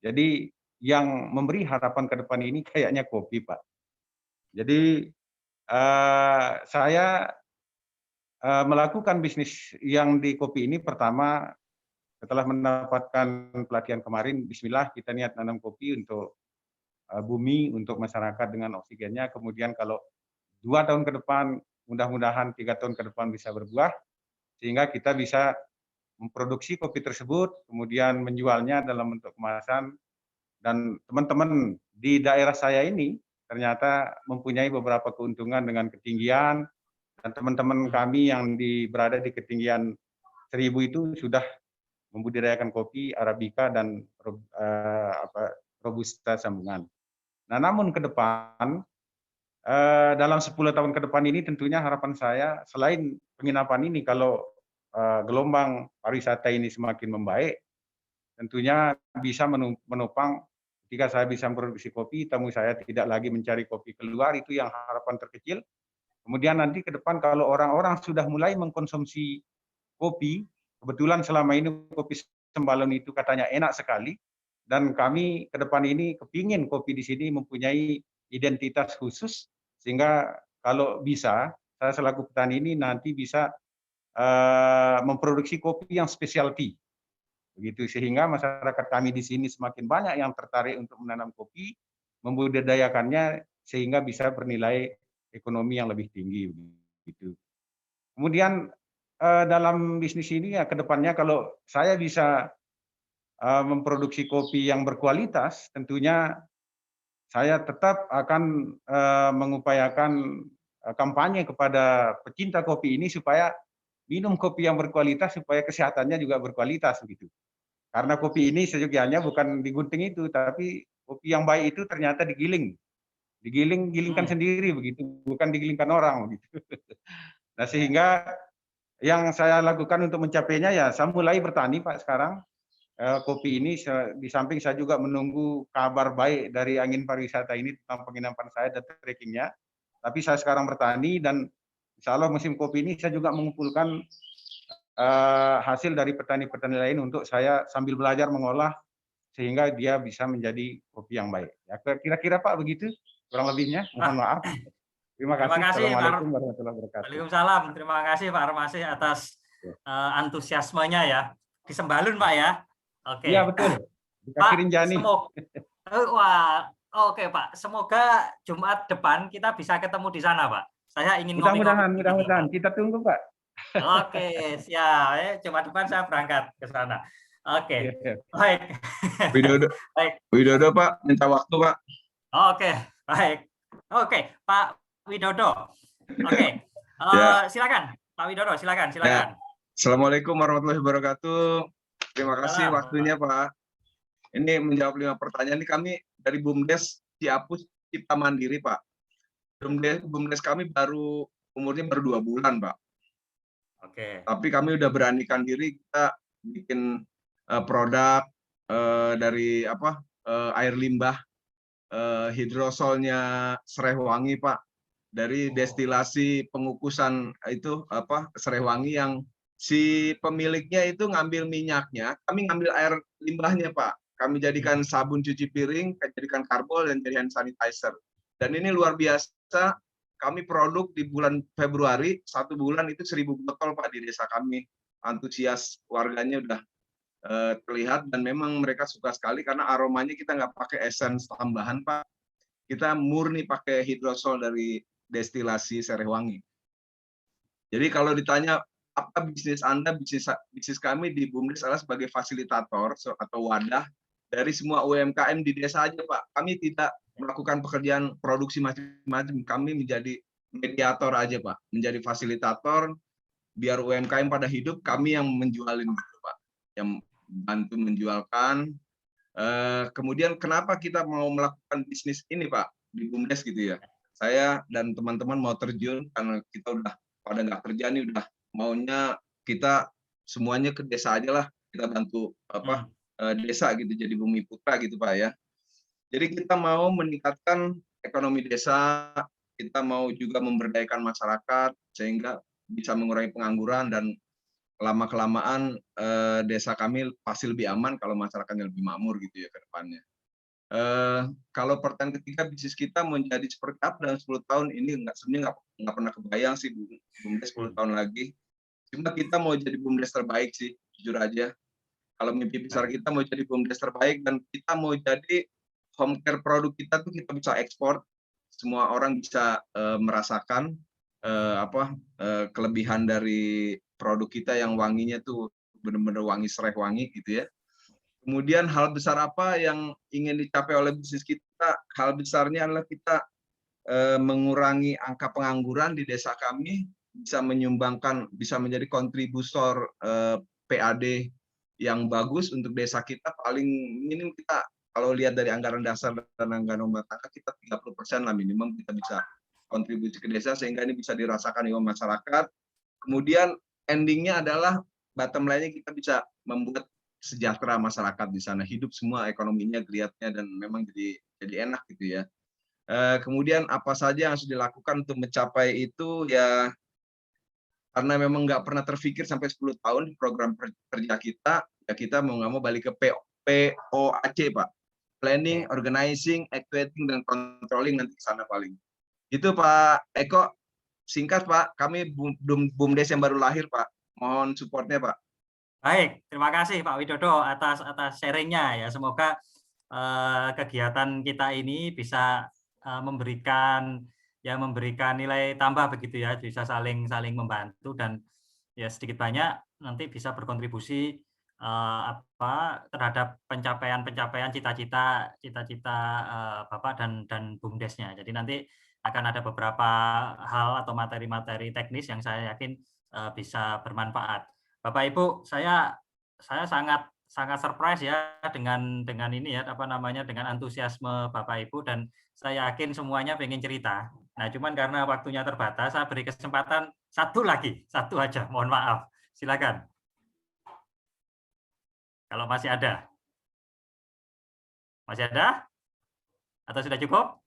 jadi yang memberi harapan ke depan ini kayaknya kopi, Pak. Jadi saya melakukan bisnis yang di kopi ini pertama setelah mendapatkan pelatihan kemarin, bismillah kita niat nanam kopi untuk bumi, untuk masyarakat dengan oksigennya. Kemudian kalau 2 tahun ke depan, mudah-mudahan 3 tahun ke depan bisa berbuah, sehingga kita bisa memproduksi kopi tersebut, kemudian menjualnya dalam bentuk kemasan. Dan teman-teman di daerah saya ini ternyata mempunyai beberapa keuntungan dengan ketinggian, dan teman-teman kami yang berada di ketinggian 1000 itu sudah membudidayakan kopi Arabica dan Robusta sambungan. Nah, namun ke depan, dalam 10 tahun ke depan ini tentunya harapan saya, selain penginapan ini, kalau gelombang pariwisata ini semakin membaik, tentunya bisa menopang ketika saya bisa memproduksi kopi, tamu saya tidak lagi mencari kopi keluar, itu yang harapan terkecil. Kemudian nanti ke depan kalau orang-orang sudah mulai mengkonsumsi kopi, kebetulan selama ini kopi Sembalun itu katanya enak sekali, dan kami ke depan ini kepingin kopi di sini mempunyai identitas khusus, sehingga kalau bisa, saya selaku petani ini nanti bisa memproduksi kopi yang specialty. Begitu, sehingga masyarakat kami di sini semakin banyak yang tertarik untuk menanam kopi, membudidayakannya, sehingga bisa bernilai ekonomi yang lebih tinggi. Begitu. Kemudian dalam bisnis ini ya ke depannya kalau saya bisa memproduksi kopi yang berkualitas, tentunya saya tetap akan mengupayakan kampanye kepada pecinta kopi ini supaya minum kopi yang berkualitas, supaya kesehatannya juga berkualitas begitu. Karena kopi ini seyogianya bukan digunting itu, tapi kopi yang baik itu ternyata gilingkan sendiri begitu, bukan digilingkan orang begitu. Nah, sehingga yang saya lakukan untuk mencapainya ya saya mulai bertani Pak sekarang. Kopi ini di samping saya juga menunggu kabar baik dari angin pariwisata ini tentang penginapan saya dan trekkingnya. Tapi saya sekarang bertani dan insya Allah musim kopi ini saya juga mengumpulkan hasil dari petani-petani lain untuk saya sambil belajar mengolah sehingga dia bisa menjadi kopi yang baik. Ya, kira-kira Pak begitu kurang lebihnya. Mohon maaf. Terima kasih. Assalamualaikum warahmatullahi wabarakatuh. Waalaikumsalam. Terima kasih Pak Armasi atas antusiasmenya ya. Di Sembalun Pak ya. Oke. Iya betul. Di kaki Rinjani. Wah, oke Pak. Semoga Jumat depan kita bisa ketemu di sana Pak. Saya ingin mudah-mudahan kita tunggu Pak. Oke, siap. Jumat depan saya berangkat ke sana. Oke, baik. Widodo Pak, minta waktu Pak. Oke, baik. Oke, Pak Widodo. Oke, silakan Pak Widodo, silakan. Ya. Assalamualaikum warahmatullahi wabarakatuh. Terima kasih waktunya Pak. Ini menjawab 5 pertanyaan ini kami dari BUMDes Ciapus Cipta Mandiri Pak. BUMDes kami umurnya baru 2 bulan Pak. Oke. Tapi kami udah beranikan diri kita bikin produk dari air limbah hidrosolnya Serehwangi Pak. Dari destilasi pengukusan itu Sereh Wangi yang si pemiliknya itu ngambil minyaknya, kami ngambil air limbahnya Pak. Kami jadikan sabun cuci piring, jadikan karbol dan jadi hand sanitizer. Dan ini luar biasa, kami produk di bulan Februari 1 bulan itu 1000 botol Pak di desa kami. Antusias warganya udah terlihat dan memang mereka suka sekali karena aromanya kita nggak pakai essence tambahan Pak. Kita murni pakai hidrosol dari destilasi Serehwangi. Jadi kalau ditanya apa bisnis Anda, bisnis kami di BUMDes adalah sebagai fasilitator atau wadah dari semua UMKM di desa aja Pak. Kami tidak melakukan pekerjaan produksi macam-macam, kami menjadi mediator aja Pak, menjadi fasilitator biar UMKM pada hidup, kami yang menjualin gitu Pak, yang bantu menjualkan. Kemudian kenapa kita mau melakukan bisnis ini Pak di BUMDes gitu ya? Saya dan teman-teman mau terjun karena kita udah pada nggak kerja nih, udah maunya kita semuanya ke desa aja lah, kita bantu desa gitu, jadi bumi putra gitu Pak ya. Jadi kita mau meningkatkan ekonomi desa, kita mau juga memberdayakan masyarakat sehingga bisa mengurangi pengangguran dan lama-kelamaan desa kami pasti lebih aman kalau masyarakatnya lebih makmur gitu ya ke depannya. Kalau pertanyaan ketiga, bisnis kita menjadi seperti apa dalam 10 tahun ini sebenarnya nggak pernah kebayang sih BUMDes 10 tahun lagi. Cuma kita mau jadi BUMDes terbaik sih, jujur aja. Kalau mimpi besar kita mau jadi BUMDes terbaik dan kita mau jadi home care produk kita tuh kita bisa ekspor. Semua orang bisa merasakan kelebihan dari produk kita yang wanginya tuh benar-benar wangi Serehwangi gitu ya. Kemudian hal besar apa yang ingin dicapai oleh bisnis kita? Hal besarnya adalah kita mengurangi angka pengangguran di desa kami, bisa menyumbangkan, bisa menjadi kontributor PAD yang bagus untuk desa kita. Paling minim kita kalau lihat dari anggaran dasar dan anggaran rumah tangga kita 30% lah minimum kita bisa kontribusi ke desa sehingga ini bisa dirasakan oleh masyarakat. Kemudian endingnya adalah bottom line-nya kita bisa membuat sejahtera masyarakat di sana, hidup semua ekonominya geliatnya dan memang jadi enak gitu ya. Kemudian apa saja yang harus dilakukan untuk mencapai itu ya, karena memang nggak pernah terfikir sampai 10 tahun di program kerja kita, ya kita mau nggak mau balik ke POAC Pak, Planning, Organizing, Actuating, dan Controlling nanti ke sana paling. Itu Pak Eko, singkat Pak, kami BUMDes yang baru lahir Pak, mohon supportnya Pak. Baik, terima kasih Pak Widodo atas sharingnya ya. Semoga kegiatan kita ini bisa memberikan nilai tambah begitu ya, bisa saling membantu dan ya sedikit banyak nanti bisa berkontribusi terhadap pencapaian cita-cita Bapak dan BUMDesnya. Jadi nanti akan ada beberapa hal atau materi-materi teknis yang saya yakin bisa bermanfaat. Bapak Ibu, saya sangat sangat surprise ya dengan ini ya apa namanya dengan antusiasme Bapak Ibu, dan saya yakin semuanya pengen cerita. Nah, cuman karena waktunya terbatas, saya beri kesempatan satu aja, mohon maaf. Silakan. Kalau masih ada. Masih ada? Atau sudah cukup?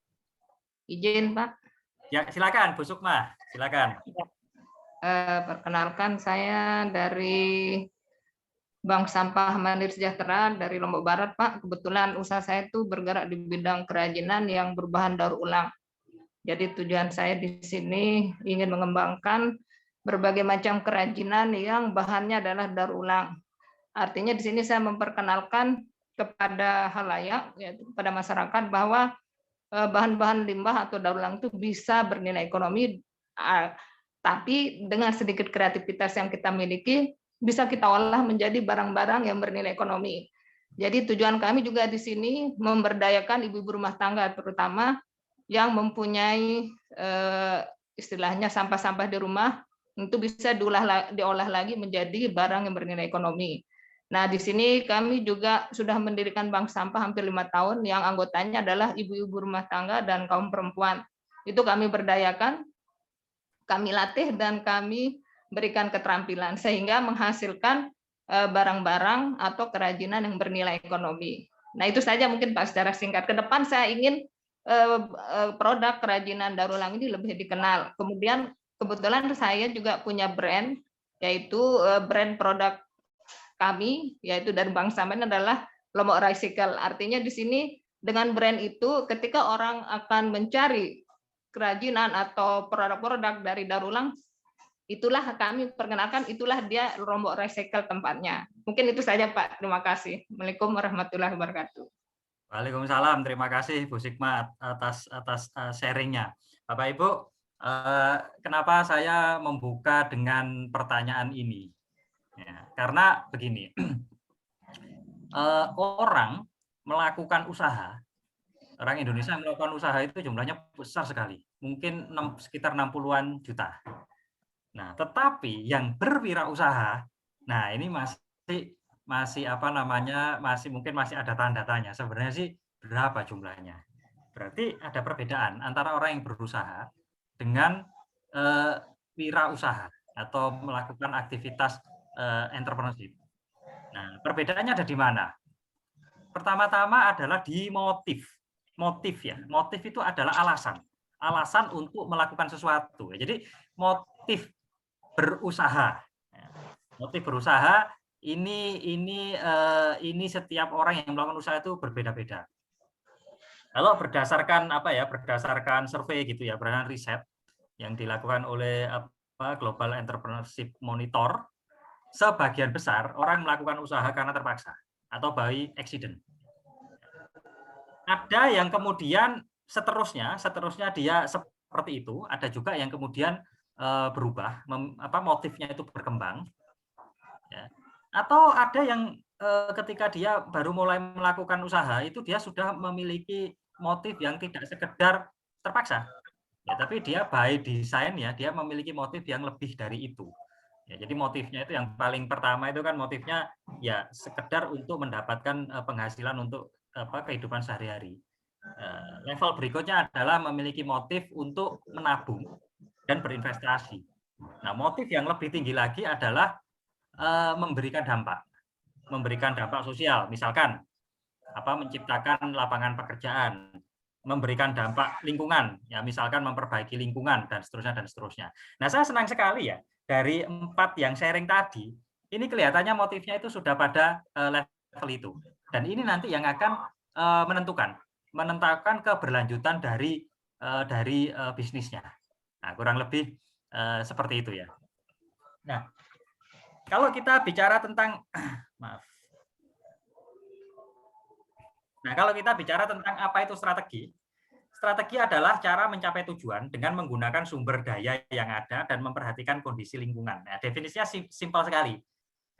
Izin, Pak. Ya, silakan Bu Sukma, silakan. Perkenalkan, saya dari Bank Sampah Mandiri Sejahtera dari Lombok Barat, Pak. Kebetulan usaha saya itu bergerak di bidang kerajinan yang berbahan daur ulang. Jadi tujuan saya di sini ingin mengembangkan berbagai macam kerajinan yang bahannya adalah daur ulang. Artinya di sini saya memperkenalkan kepada halayak, yaitu kepada masyarakat, bahwa bahan-bahan limbah atau daur ulang itu bisa bernilai ekonomi, tapi dengan sedikit kreativitas yang kita miliki, bisa kita olah menjadi barang-barang yang bernilai ekonomi. Jadi tujuan kami juga di sini memberdayakan ibu-ibu rumah tangga, terutama yang mempunyai istilahnya sampah-sampah di rumah, itu bisa diolah lagi menjadi barang yang bernilai ekonomi. Nah, di sini kami juga sudah mendirikan bank sampah hampir 5 tahun, yang anggotanya adalah ibu-ibu rumah tangga dan kaum perempuan. Itu kami berdayakan, kami latih, dan kami berikan keterampilan, sehingga menghasilkan barang-barang atau kerajinan yang bernilai ekonomi. Nah, itu saja mungkin Pak secara singkat. Ke depan saya ingin produk kerajinan daur ulang ini lebih dikenal. Kemudian kebetulan saya juga punya brand, yaitu brand produk kami, yaitu dari Bank Sampah, adalah Lombok Recycle. Artinya di sini dengan brand itu, ketika orang akan mencari kerajinan atau produk-produk dari daur ulang, itulah kami perkenalkan, itulah dia Lombok Recycle tempatnya. Mungkin itu saja Pak. Terima kasih. Assalamualaikum warahmatullahi wabarakatuh. Waalaikumsalam. Terima kasih Bu Sukma atas sharingnya. Bapak Ibu, kenapa saya membuka dengan pertanyaan ini? Ya, karena begini, orang melakukan usaha, orang Indonesia yang melakukan usaha itu jumlahnya besar sekali, mungkin sekitar 60-an juta. Nah, tetapi yang berwirausaha, nah ini masih apa namanya, mungkin masih ada tanda tanya. Sebenarnya sih berapa jumlahnya? Berarti ada perbedaan antara orang yang berusaha dengan wirausaha atau melakukan aktivitas entrepreneurship. Nah, perbedaannya ada di mana? Pertama-tama adalah di motif. Motif ya. Motif itu adalah alasan untuk melakukan sesuatu. Jadi motif berusaha. Motif berusaha ini setiap orang yang melakukan usaha itu berbeda-beda. Kalau berdasarkan berdasarkan survei gitu ya, berdasarkan riset yang dilakukan oleh Global Entrepreneurship Monitor, sebagian besar orang melakukan usaha karena terpaksa atau by accident. Ada yang kemudian seterusnya dia seperti itu. Ada juga yang kemudian berubah, motifnya itu berkembang. Ya. Atau ada yang ketika dia baru mulai melakukan usaha itu dia sudah memiliki motif yang tidak sekedar terpaksa. Ya, tapi dia by design ya, dia memiliki motif yang lebih dari itu. Ya, jadi motifnya itu yang paling pertama itu kan motifnya ya sekedar untuk mendapatkan penghasilan untuk kehidupan sehari-hari. Level berikutnya adalah memiliki motif untuk menabung dan berinvestasi. Nah, motif yang lebih tinggi lagi adalah memberikan dampak sosial, misalkan menciptakan lapangan pekerjaan, memberikan dampak lingkungan, ya misalkan memperbaiki lingkungan dan seterusnya. Nah, saya senang sekali ya. Dari 4 yang sharing tadi, ini kelihatannya motifnya itu sudah pada level itu. Dan ini nanti yang akan menentukan keberlanjutan dari bisnisnya. Nah, kurang lebih seperti itu ya. Nah, kalau kita bicara tentang kalau kita bicara tentang apa itu strategi, strategi adalah cara mencapai tujuan dengan menggunakan sumber daya yang ada dan memperhatikan kondisi lingkungan. Nah, definisinya simpel sekali.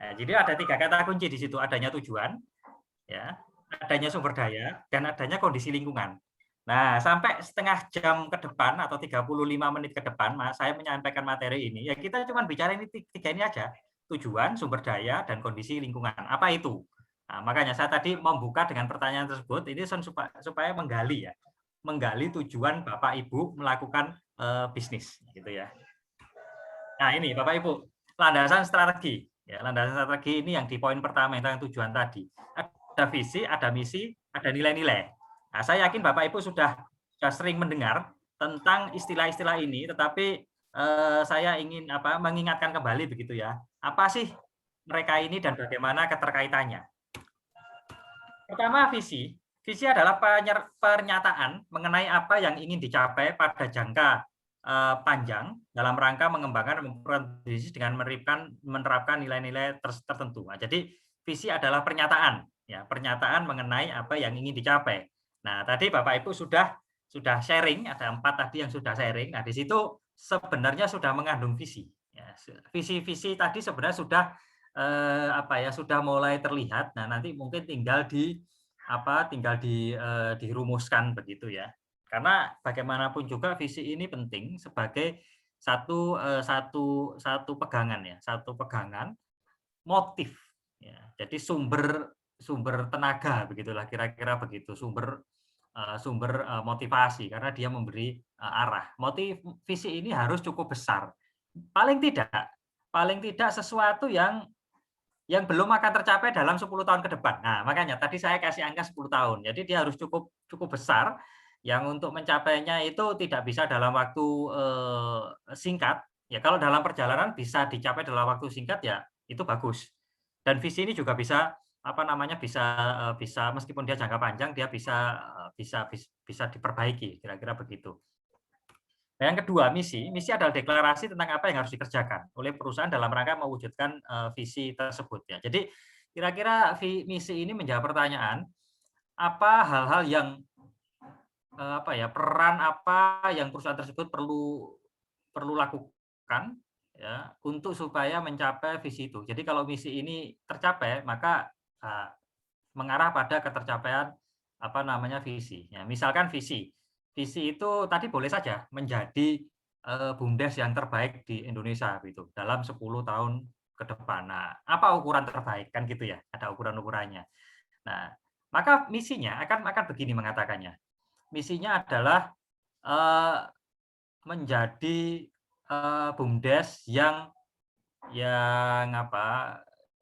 Nah, jadi ada 3 kata kunci di situ, adanya tujuan, ya, adanya sumber daya, dan adanya kondisi lingkungan. Nah, sampai setengah jam ke depan atau 35 menit ke depan, saya menyampaikan materi ini, ya kita cuma bicara ini 3 ini aja, tujuan, sumber daya, dan kondisi lingkungan. Apa itu? Nah, makanya saya tadi membuka dengan pertanyaan tersebut ini supaya menggali tujuan Bapak Ibu melakukan bisnis gitu ya. Nah, ini Bapak Ibu, landasan strategi. Ya, landasan strategi ini yang di poin pertama tentang tujuan tadi. Ada visi, ada misi, ada nilai-nilai. Nah, saya yakin Bapak Ibu sudah sering mendengar tentang istilah-istilah ini, tetapi saya ingin mengingatkan kembali begitu ya. Apa sih mereka ini dan bagaimana keterkaitannya? Pertama, visi. Visi adalah pernyataan mengenai apa yang ingin dicapai pada jangka panjang dalam rangka mengembangkan dan memperkuat bisnis dengan menerapkan nilai-nilai tertentu. Nah, jadi visi adalah pernyataan, ya, pernyataan mengenai apa yang ingin dicapai. Nah, tadi Bapak Ibu sudah sharing, ada 4 tadi yang sudah sharing. Nah, di situ sebenarnya sudah mengandung visi. Ya, visi-visi tadi sebenarnya sudah mulai terlihat. Nah, nanti mungkin tinggal dirumuskan begitu ya. Karena bagaimanapun juga visi ini penting sebagai satu pegangan ya, satu pegangan motif ya. Jadi sumber tenaga begitulah kira-kira begitu, sumber motivasi karena dia memberi arah. Visi ini harus cukup besar. Paling tidak sesuatu yang belum akan tercapai dalam 10 tahun ke depan. Nah, makanya tadi saya kasih angka 10 tahun. Jadi dia harus cukup besar yang untuk mencapainya itu tidak bisa dalam waktu singkat. Ya, kalau dalam perjalanan bisa dicapai dalam waktu singkat ya itu bagus. Dan visi ini juga bisa bisa meskipun dia jangka panjang dia bisa diperbaiki, kira-kira begitu. Nah, yang kedua, misi adalah deklarasi tentang apa yang harus dikerjakan oleh perusahaan dalam rangka mewujudkan visi tersebut ya. Jadi kira-kira misi ini menjawab pertanyaan apa hal-hal yang peran apa yang perusahaan tersebut perlu lakukan ya untuk supaya mencapai visi itu. Jadi kalau misi ini tercapai maka mengarah pada ketercapaian visi. Ya, misalkan visi itu tadi boleh saja menjadi BUMDes yang terbaik di Indonesia gitu dalam 10 tahun ke depan. Nah, apa ukuran terbaik kan gitu ya? Ada ukuran-ukurannya. Nah, maka misinya akan begini mengatakannya. Misinya adalah menjadi BUMDes yang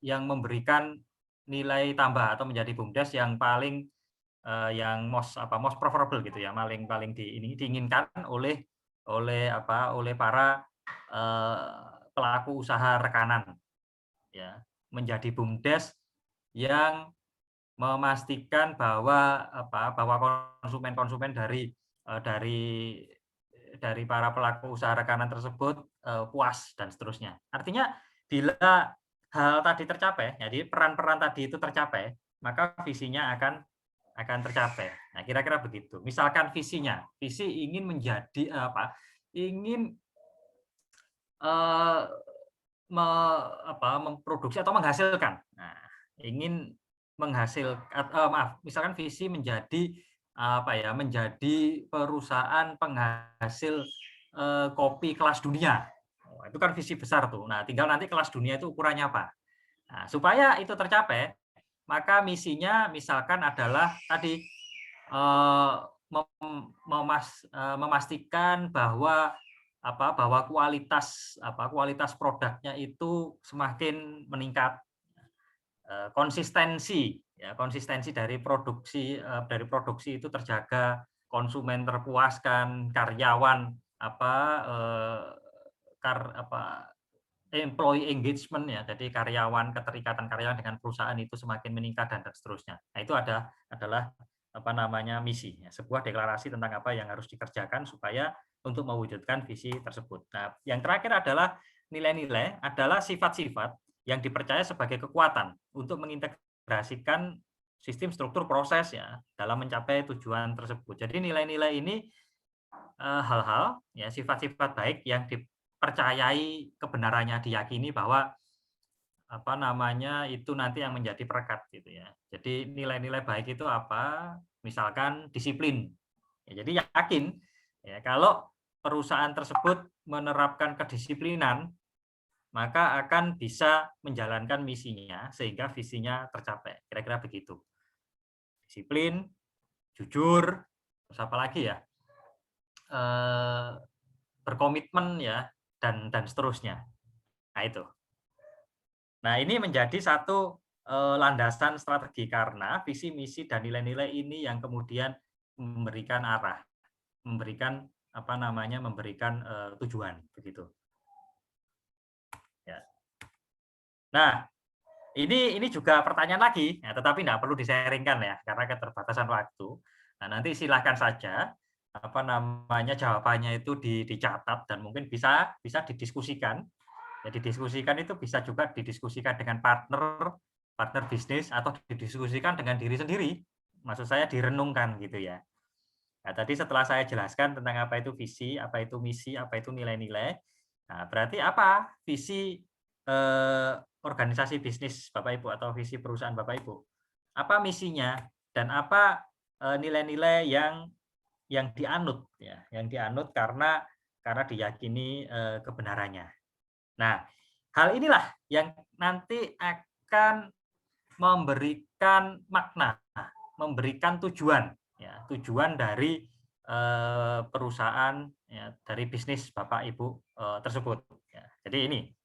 memberikan nilai tambah atau menjadi BUMDes yang paling most preferable gitu ya, paling diinginkan oleh para pelaku usaha rekanan ya, menjadi BUMDes yang memastikan bahwa konsumen dari para pelaku usaha rekanan tersebut puas dan seterusnya. Artinya bila hal tadi tercapai, jadi peran-peran tadi itu tercapai, maka visinya akan tercapai. Nah, kira-kira begitu. Misalkan visi ingin menjadi ingin memproduksi atau menghasilkan. Nah, ingin misalkan visi menjadi menjadi perusahaan penghasil kopi kelas dunia. Itu kan visi besar tuh. Nah, tinggal nanti kelas dunia itu ukurannya apa. Nah, supaya itu tercapai, maka misinya misalkan adalah tadi memastikan bahwa kualitas produknya itu semakin meningkat, konsistensi dari produksi itu terjaga, konsumen terpuaskan, karyawan employee engagement ya, jadi keterikatan karyawan dengan perusahaan itu semakin meningkat dan seterusnya. Nah, itu adalah misi, ya, sebuah deklarasi tentang apa yang harus dikerjakan supaya untuk mewujudkan visi tersebut. Nah, yang terakhir adalah nilai-nilai, adalah sifat-sifat yang dipercaya sebagai kekuatan untuk mengintegrasikan sistem struktur proses ya dalam mencapai tujuan tersebut. Jadi nilai-nilai ini hal-hal ya sifat-sifat baik yang dipercayai kebenarannya, diyakini bahwa itu nanti yang menjadi perekat gitu ya. Jadi nilai-nilai baik itu apa? Misalkan disiplin. Ya, jadi yakin ya kalau perusahaan tersebut menerapkan kedisiplinan, maka akan bisa menjalankan misinya sehingga visinya tercapai. Kira-kira begitu. Disiplin, jujur, terus apa lagi ya? Berkomitmen ya, dan seterusnya. Nah itu. Nah ini menjadi satu landasan strategi karena visi, misi, dan nilai-nilai ini yang kemudian memberikan arah, memberikan memberikan tujuan begitu. Ya. Nah ini juga pertanyaan lagi, ya, tetapi tidak perlu disaringkan ya karena keterbatasan waktu. Nah nanti silahkan saja jawabannya itu dicatat dan mungkin bisa didiskusikan. Ya, didiskusikan itu bisa juga didiskusikan dengan partner bisnis atau didiskusikan dengan diri sendiri. Maksud saya direnungkan gitu ya. Nah, tadi setelah saya jelaskan tentang apa itu visi, apa itu misi, apa itu nilai-nilai. Nah, berarti apa visi organisasi bisnis Bapak Ibu atau visi perusahaan Bapak Ibu? Apa misinya dan apa nilai-nilai yang dianut ya, yang dianut karena diyakini kebenarannya. Nah, hal inilah yang nanti akan memberikan makna, memberikan tujuan, ya, tujuan dari perusahaan, ya, dari bisnis Bapak Ibu tersebut. Ya, jadi ini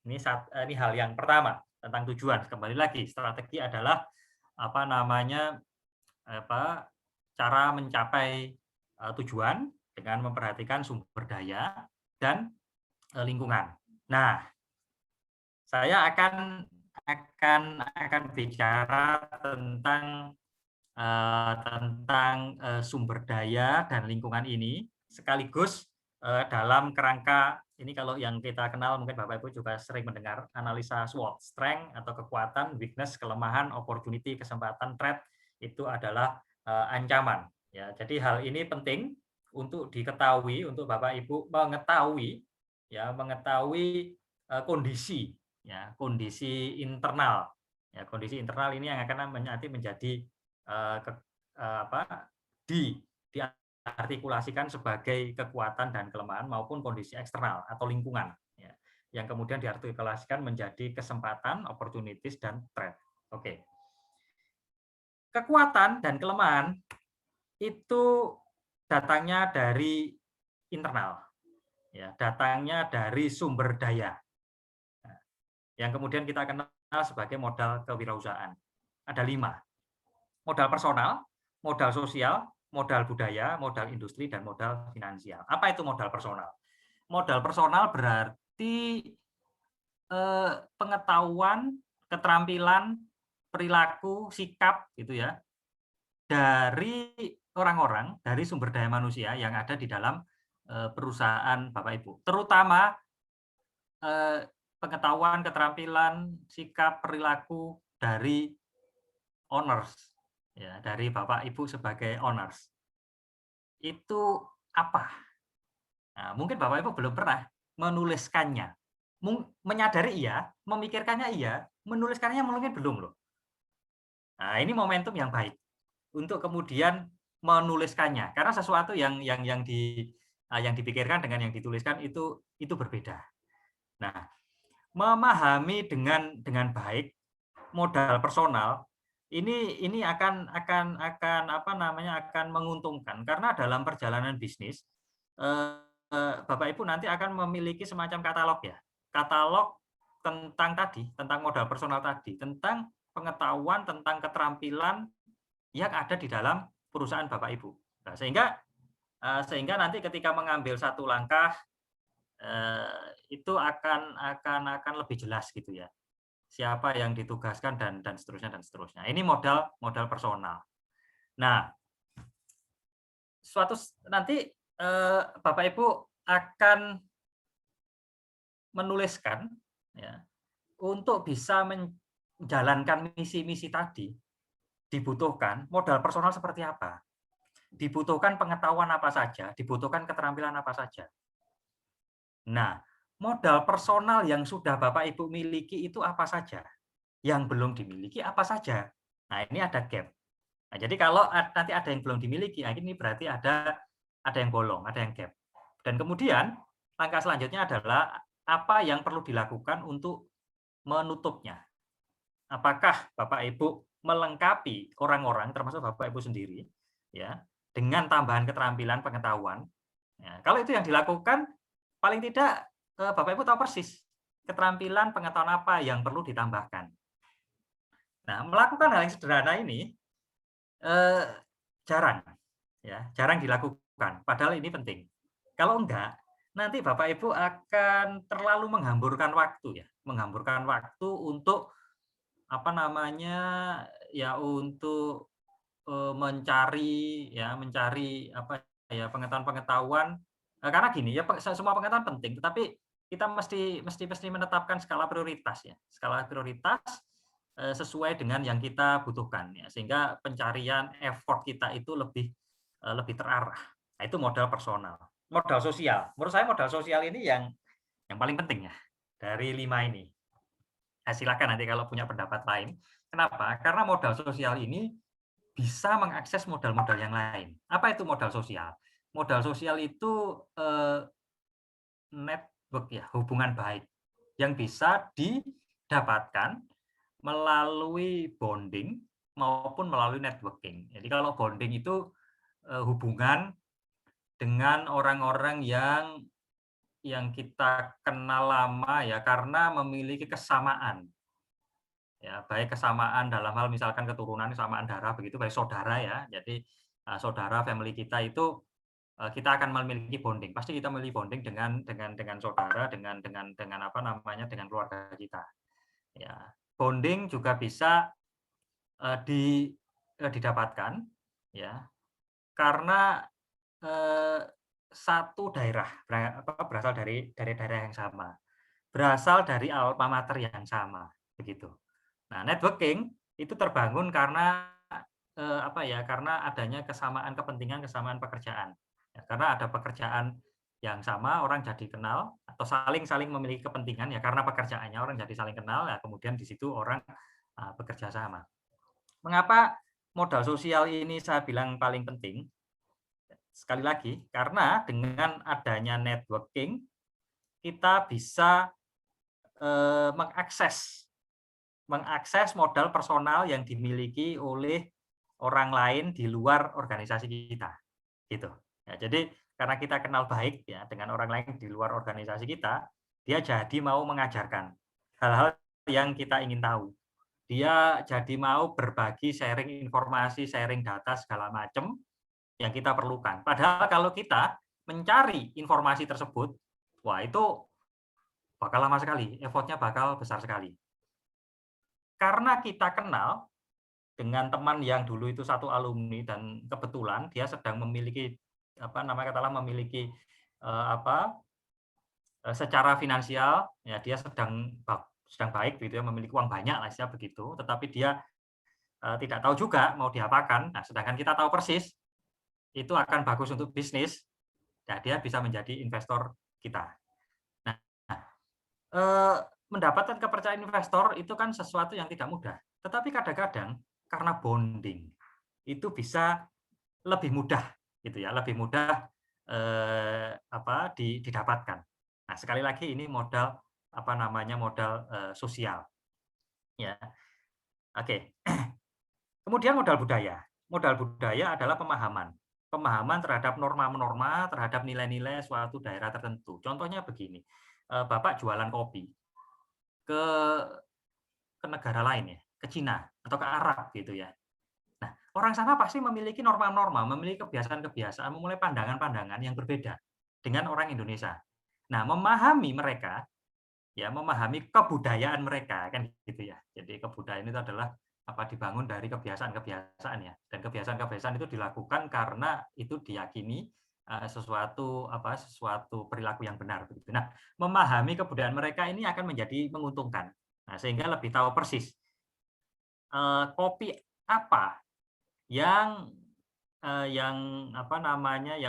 hal yang pertama tentang tujuan. Kembali lagi, strategi adalah cara mencapai tujuan dengan memperhatikan sumber daya dan lingkungan. Nah, saya akan bicara tentang sumber daya dan lingkungan ini sekaligus dalam kerangka ini, kalau yang kita kenal mungkin Bapak Ibu juga sering mendengar analisa SWOT, strength atau kekuatan, weakness, kelemahan, opportunity, kesempatan, threat, itu adalah ancaman. Ya, jadi hal ini penting untuk diketahui, untuk Bapak Ibu mengetahui kondisi, ya, kondisi internal. Ya, kondisi internal ini yang akan nanti menjadi diartikulasikan sebagai kekuatan dan kelemahan maupun kondisi eksternal atau lingkungan, ya, yang kemudian diartikulasikan menjadi kesempatan, opportunities, dan threat. Oke. Kekuatan dan kelemahan itu datangnya dari internal, ya, datangnya dari sumber daya, yang kemudian kita kenal sebagai modal kewirausahaan. Ada 5. Modal personal, modal sosial, modal budaya, modal industri, dan modal finansial. Apa itu modal personal? Modal personal berarti pengetahuan, keterampilan, perilaku, sikap gitu ya, dari orang-orang, dari sumber daya manusia yang ada di dalam perusahaan Bapak Ibu. Terutama pengetahuan, keterampilan, sikap, perilaku dari owners, ya, dari Bapak Ibu sebagai owners. Itu apa? Nah, mungkin Bapak Ibu belum pernah menuliskannya. Menyadari iya, memikirkannya iya, menuliskannya mungkin belum loh. Nah, ini momentum yang baik untuk kemudian menuliskannya, karena sesuatu yang dipikirkan dengan yang dituliskan itu berbeda. Nah, memahami dengan baik modal personal ini akan menguntungkan, karena dalam perjalanan bisnis Bapak Ibu nanti akan memiliki semacam katalog, ya, katalog tentang modal personal tadi, tentang pengetahuan, tentang keterampilan yang ada di dalam perusahaan Bapak Ibu. Nah, sehingga nanti ketika mengambil satu langkah itu akan lebih jelas gitu ya, siapa yang ditugaskan dan seterusnya. Ini modal personal. Nah, nanti Bapak Ibu akan menuliskan, ya, untuk bisa menjalankan misi-misi tadi dibutuhkan modal personal seperti apa, dibutuhkan pengetahuan apa saja, dibutuhkan keterampilan apa saja. Nah, modal personal yang sudah Bapak Ibu miliki itu apa saja? Yang belum dimiliki apa saja? Nah, ini ada gap. Nah, jadi kalau nanti ada yang belum dimiliki, nah ini berarti ada yang bolong, ada yang gap. Dan kemudian langkah selanjutnya adalah apa yang perlu dilakukan untuk menutupnya. Apakah Bapak Ibu melengkapi orang-orang, termasuk Bapak Ibu sendiri, ya, dengan tambahan keterampilan pengetahuan. Ya, kalau itu yang dilakukan, paling tidak Bapak Ibu tahu persis keterampilan pengetahuan apa yang perlu ditambahkan. Nah, melakukan hal yang sederhana ini jarang, ya, jarang dilakukan. Padahal ini penting. Kalau enggak, nanti Bapak Ibu akan terlalu menghamburkan waktu, ya, menghamburkan waktu untuk apa namanya, ya, untuk mencari apa ya, pengetahuan-pengetahuan, karena gini ya, semua pengetahuan penting, tetapi kita mesti menetapkan skala prioritas, ya, skala prioritas sesuai dengan yang kita butuhkan, ya, sehingga pencarian effort kita itu lebih terarah. Nah, itu modal personal. Modal sosial, menurut saya modal sosial ini yang paling penting, ya, dari 5 ini. Nah, silakan nanti kalau punya pendapat lain. Kenapa? Karena modal sosial ini bisa mengakses modal-modal yang lain. Apa itu modal sosial? Modal sosial itu network, ya, hubungan baik yang bisa didapatkan melalui bonding maupun melalui networking. Jadi kalau bonding itu hubungan dengan orang-orang yang kita kenal lama, ya, karena memiliki kesamaan, ya, baik kesamaan dalam hal misalkan keturunan, kesamaan darah, begitu, baik saudara, ya. Jadi saudara family kita itu kita akan memiliki bonding, pasti kita memiliki bonding dengan saudara, dengan apa namanya, dengan keluarga kita, ya. Bonding juga bisa didapatkan, ya, karena satu daerah berasal dari daerah yang sama, berasal dari alma mater yang sama, begitu. Nah, networking itu terbangun karena karena adanya kesamaan kepentingan, kesamaan pekerjaan. Ya, karena ada pekerjaan yang sama, orang jadi kenal atau saling memiliki kepentingan, ya, karena pekerjaannya orang jadi saling kenal, ya, kemudian di situ orang bekerja sama. Mengapa modal sosial ini saya bilang paling penting? Sekali lagi, karena dengan adanya networking, kita bisa mengakses modal personal yang dimiliki oleh orang lain di luar organisasi kita, gitu. Ya, jadi karena kita kenal baik, ya, dengan orang lain di luar organisasi kita, dia jadi mau mengajarkan hal-hal yang kita ingin tahu. Dia jadi mau berbagi, sharing informasi, sharing data segala macam yang kita perlukan. Padahal kalau kita mencari informasi tersebut, wah, itu bakal lama sekali, effortnya bakal besar sekali. Karena kita kenal dengan teman yang dulu itu satu alumni dan kebetulan dia sedang memiliki memiliki secara finansial, ya, dia sedang baik, gitu ya, memiliki uang banyak lah, istilah begitu, tetapi dia tidak tahu juga mau diapakan. Nah, sedangkan kita tahu persis itu akan bagus untuk bisnis, ya, dia bisa menjadi investor kita. Nah, mendapatkan kepercayaan investor itu kan sesuatu yang tidak mudah, tetapi kadang-kadang karena bonding itu bisa lebih mudah, gitu ya, lebih mudah didapatkan. Nah, sekali lagi ini modal modal sosial, ya. Oke. Kemudian modal budaya. Modal budaya adalah pemahaman terhadap norma-norma, terhadap nilai-nilai suatu daerah tertentu. Contohnya begini, Bapak jualan kopi ke negara lain, ya, ke Cina atau ke Arab, gitu ya. Nah, orang sana pasti memiliki norma-norma, memiliki kebiasaan-kebiasaan, memulai pandangan-pandangan yang berbeda dengan orang Indonesia. Nah, memahami mereka, ya, memahami kebudayaan mereka, kan, gitu ya. Jadi kebudayaan itu adalah dibangun dari kebiasaan-kebiasaan, ya, dan kebiasaan-kebiasaan itu dilakukan karena itu diyakini sesuatu perilaku yang benar, begitu. Nah, memahami kebudayaan mereka ini akan menjadi menguntungkan. Nah, sehingga lebih tahu persis kopi apa yang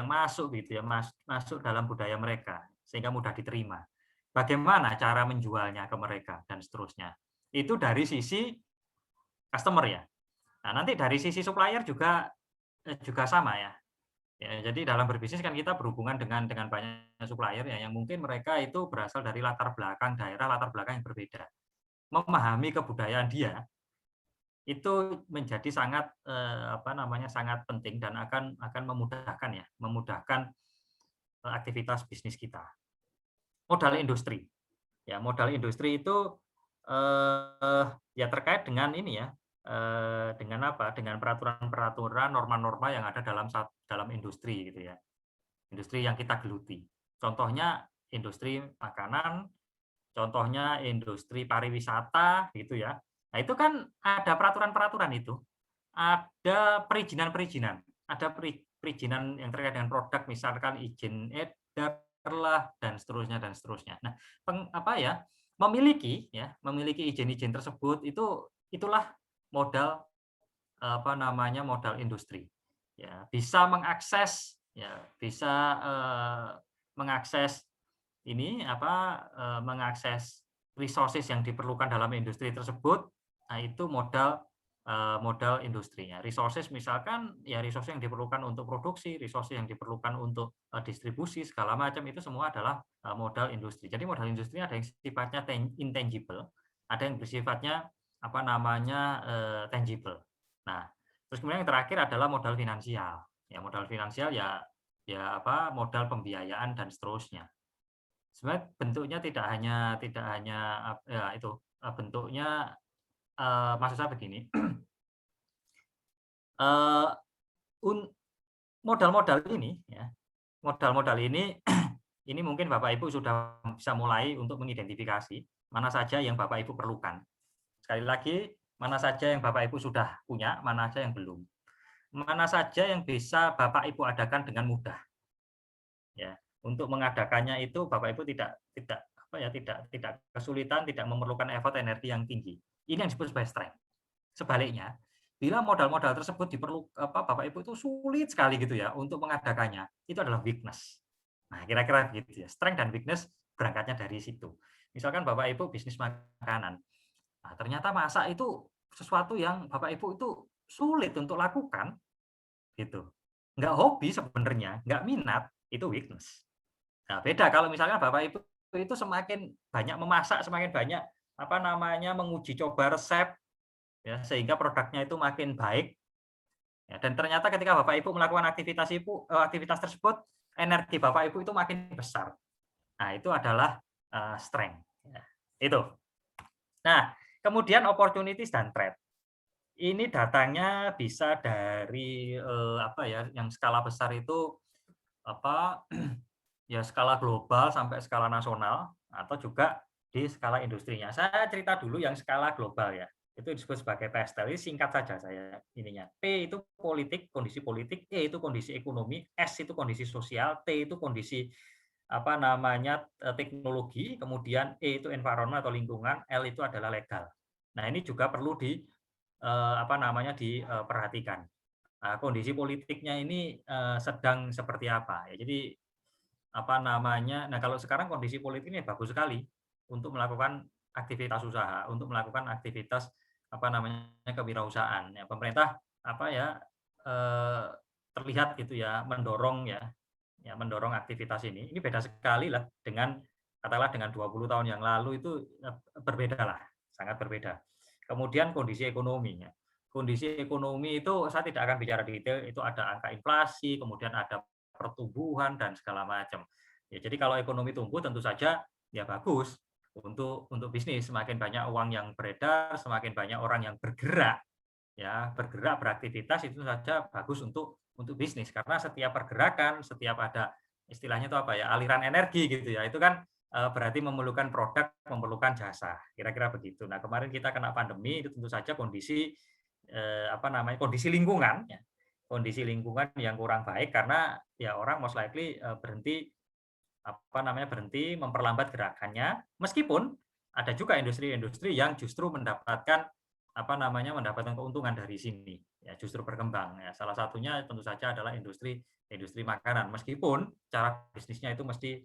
masuk, gitu ya, masuk dalam budaya mereka sehingga mudah diterima. Bagaimana cara menjualnya ke mereka dan seterusnya. Itu dari sisi customer, ya. Nah, nanti dari sisi supplier juga sama, ya. Ya, jadi dalam berbisnis kan kita berhubungan dengan banyak supplier ya, yang mungkin mereka itu berasal dari latar belakang daerah, latar belakang yang berbeda. Memahami kebudayaan dia itu menjadi sangat sangat penting dan akan memudahkan aktivitas bisnis kita. Modal industri. Ya, modal industri itu ya terkait dengan ini ya, dengan peraturan-peraturan, norma-norma yang ada dalam industri gitu ya. Industri yang kita geluti. Contohnya industri makanan, contohnya industri pariwisata gitu ya. Nah, itu kan ada peraturan-peraturan itu. Ada perizinan-perizinan, ada perizinan yang terkait dengan produk, misalkan izin edar lah dan seterusnya dan seterusnya. Nah, memiliki izin-izin tersebut itulah modal modal industri. Ya, bisa mengakses mengakses resources yang diperlukan dalam industri tersebut. Nah, itu modal industrinya. Resources misalkan ya resources yang diperlukan untuk produksi, resources yang diperlukan untuk distribusi segala macam, itu semua adalah modal industri. Jadi modal industri ada yang sifatnya intangible, ada yang bersifatnya tangible. Nah, terus kemudian yang terakhir adalah modal finansial. Ya, modal finansial modal pembiayaan dan seterusnya. Sebenarnya bentuknya tidak hanya bentuknya maksud saya begini. Modal-modal ini ya, modal-modal ini ini mungkin Bapak Ibu sudah bisa mulai untuk mengidentifikasi mana saja yang Bapak Ibu perlukan. Sekali lagi, mana saja yang Bapak Ibu sudah punya, mana saja yang belum. Mana saja yang bisa Bapak Ibu adakan dengan mudah. Ya, untuk mengadakannya itu Bapak Ibu tidak kesulitan, tidak memerlukan effort energi yang tinggi. Ini yang disebut sebagai strength. Sebaliknya, bila modal-modal tersebut Bapak Ibu itu sulit sekali gitu ya untuk mengadakannya, itu adalah weakness. Nah, kira-kira begitu ya. Strength dan weakness berangkatnya dari situ. Misalkan Bapak Ibu bisnis makanan. Nah, ternyata masak itu sesuatu yang Bapak Ibu itu sulit untuk lakukan, gitu. Nggak hobi sebenarnya, nggak minat, itu weakness. Nah, beda kalau misalnya Bapak Ibu itu semakin banyak memasak, semakin banyak menguji coba resep, ya, sehingga produknya itu makin baik. Ya, dan ternyata ketika Bapak Ibu melakukan aktivitas tersebut, energi Bapak Ibu itu makin besar. Nah, itu adalah strength. Ya, itu. Nah, kemudian opportunities dan threat. Ini datangnya bisa dari yang skala besar itu ya skala global sampai skala nasional atau juga di skala industrinya. Saya cerita dulu yang skala global ya. Itu disebut sebagai PSTEL. Ini singkat saja saya ininya. P itu politik, kondisi politik, E itu kondisi ekonomi, S itu kondisi sosial, T itu kondisi teknologi, kemudian E itu environment atau lingkungan, L itu adalah legal. Nah, ini juga perlu diperhatikan. Nah, kondisi politiknya ini sedang seperti apa? Ya, jadi nah kalau sekarang kondisi politik ini bagus sekali untuk melakukan aktivitas usaha, untuk melakukan aktivitas kewirausahaan. Ya, pemerintah terlihat gitu ya mendorong aktivitas ini. Ini beda sekali lah dengan 20 tahun yang lalu, itu berbeda lah, sangat berbeda. Kemudian kondisi ekonominya. Kondisi ekonomi itu saya tidak akan bicara detail, itu ada angka inflasi, kemudian ada pertumbuhan dan segala macam. Ya, jadi kalau ekonomi tumbuh tentu saja ya bagus untuk bisnis, semakin banyak uang yang beredar, semakin banyak orang yang bergerak beraktivitas, itu saja bagus untuk bisnis, karena setiap pergerakan, setiap ada istilahnya itu aliran energi gitu ya, itu kan berarti memerlukan produk, memerlukan jasa, kira-kira begitu. Nah, kemarin kita kena pandemi, itu tentu saja kondisi lingkungan ya. Kondisi lingkungan yang kurang baik, karena ya orang most likely berhenti memperlambat gerakannya, meskipun ada juga industri-industri yang justru mendapatkan keuntungan dari sini ya, justru berkembang ya. Salah satunya tentu saja adalah industri makanan, meskipun cara bisnisnya itu mesti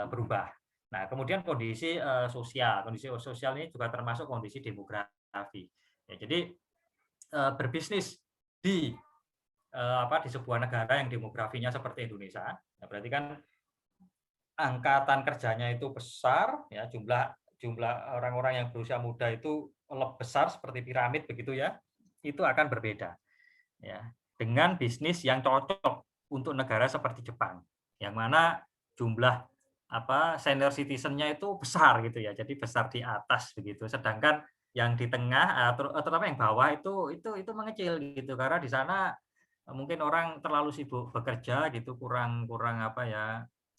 berubah. Nah, kemudian kondisi sosial ini juga termasuk kondisi demografi ya. Jadi berbisnis di di sebuah negara yang demografinya seperti Indonesia, ya berarti kan angkatan kerjanya itu besar, ya jumlah orang-orang yang berusia muda itu lebih besar seperti piramid begitu ya, itu akan berbeda, ya dengan bisnis yang cocok untuk negara seperti Jepang, yang mana jumlah senior citizen-nya itu besar gitu ya, jadi besar di atas begitu, sedangkan yang di tengah terutama yang bawah itu mengecil gitu, karena di sana mungkin orang terlalu sibuk bekerja gitu, kurang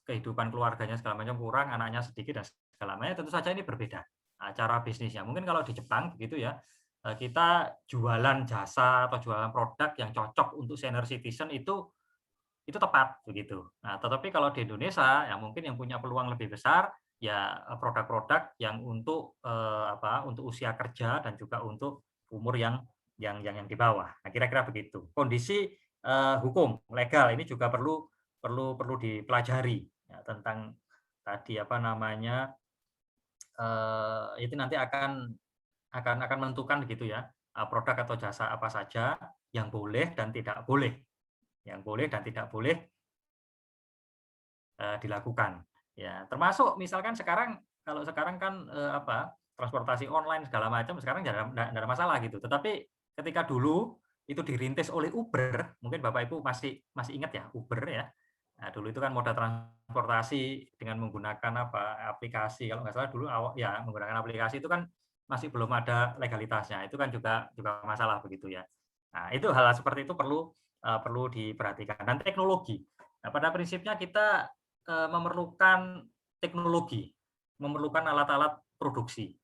kehidupan keluarganya segala macam kurang, anaknya sedikit dan segala macam. Tentu saja ini berbeda cara bisnisnya. Mungkin kalau di Jepang begitu ya, kita jualan jasa atau jualan produk yang cocok untuk senior citizen itu tepat begitu. Nah, tetapi kalau di Indonesia ya mungkin yang punya peluang lebih besar ya produk-produk yang untuk untuk usia kerja dan juga untuk umur yang di bawah. Nah, kira-kira begitu. Kondisi hukum legal ini juga perlu dipelajari ya, tentang tadi itu nanti akan menentukan gitu ya, produk atau jasa apa saja yang boleh dan tidak boleh. Yang boleh dan tidak boleh dilakukan. Ya, termasuk misalkan kalau sekarang kan transportasi online segala macam sekarang tidak ada masalah gitu. Tetapi ketika dulu itu dirintis oleh Uber, mungkin Bapak Ibu masih ingat ya Uber ya. Nah, dulu itu kan moda transportasi dengan menggunakan aplikasi, kalau nggak salah dulu ya menggunakan aplikasi itu kan masih belum ada legalitasnya, itu kan juga masalah begitu ya. Nah, itu hal seperti itu perlu diperhatikan. Dan teknologi. Nah, pada prinsipnya kita memerlukan teknologi, memerlukan alat-alat produksi.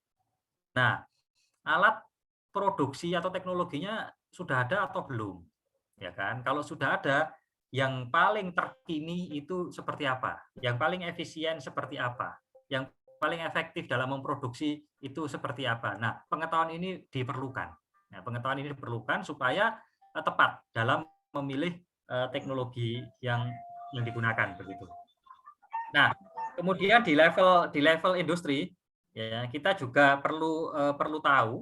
Nah, alat produksi atau teknologinya sudah ada atau belum? Ya kan? Kalau sudah ada, yang paling terkini itu seperti apa? Yang paling efisien seperti apa? Yang paling efektif dalam memproduksi itu seperti apa? Nah, pengetahuan ini diperlukan. Nah, pengetahuan ini diperlukan supaya tepat dalam memilih teknologi yang digunakan begitu. Nah, kemudian di level industri ya kita juga perlu tahu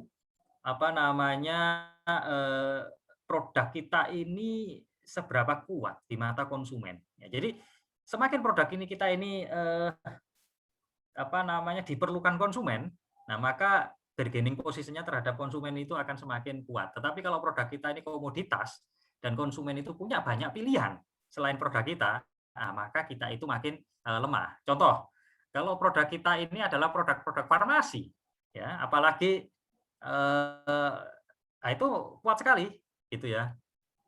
produk kita ini seberapa kuat di mata konsumen. Ya, jadi semakin produk kita ini diperlukan konsumen, nah maka bargaining posisinya terhadap konsumen itu akan semakin kuat. Tetapi kalau produk kita ini komoditas dan konsumen itu punya banyak pilihan selain produk kita, nah maka kita itu makin lemah. Contoh, kalau produk kita ini adalah produk-produk farmasi, ya apalagi itu kuat sekali, gitu ya.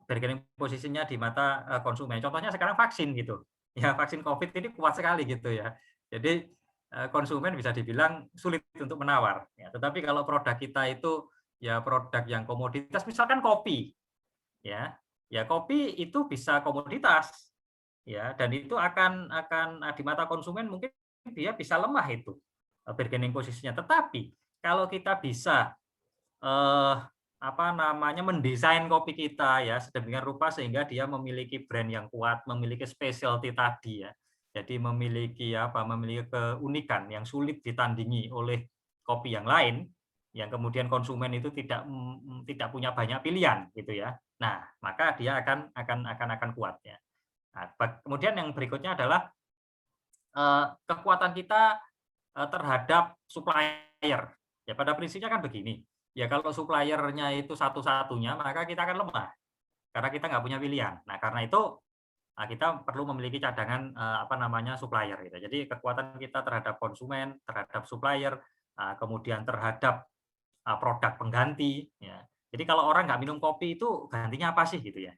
Bargaining posisinya di mata konsumen. Contohnya sekarang vaksin gitu. Ya, vaksin COVID ini kuat sekali gitu ya. Jadi konsumen bisa dibilang sulit untuk menawar. Ya, tetapi kalau produk kita itu ya produk yang komoditas, misalkan kopi. Ya kopi itu bisa komoditas. Ya, dan itu akan di mata konsumen mungkin dia bisa lemah itu bargaining posisinya. Tetapi kalau kita bisa mendesain kopi kita ya sedemikian rupa sehingga dia memiliki brand yang kuat, memiliki specialty tadi ya. Jadi memiliki keunikan yang sulit ditandingi oleh kopi yang lain, yang kemudian konsumen itu tidak punya banyak pilihan gitu ya. Nah, maka dia akan kuat ya. Nah, kemudian yang berikutnya adalah kekuatan kita terhadap supplier. Ya pada prinsipnya kan begini. Ya kalau suppliernya itu satu-satunya, maka kita akan lemah karena kita nggak punya pilihan. Nah karena itu kita perlu memiliki cadangan supplier. Gitu. Jadi kekuatan kita terhadap konsumen, terhadap supplier, kemudian terhadap produk pengganti. Ya. Jadi kalau orang nggak minum kopi itu gantinya apa sih gitu ya?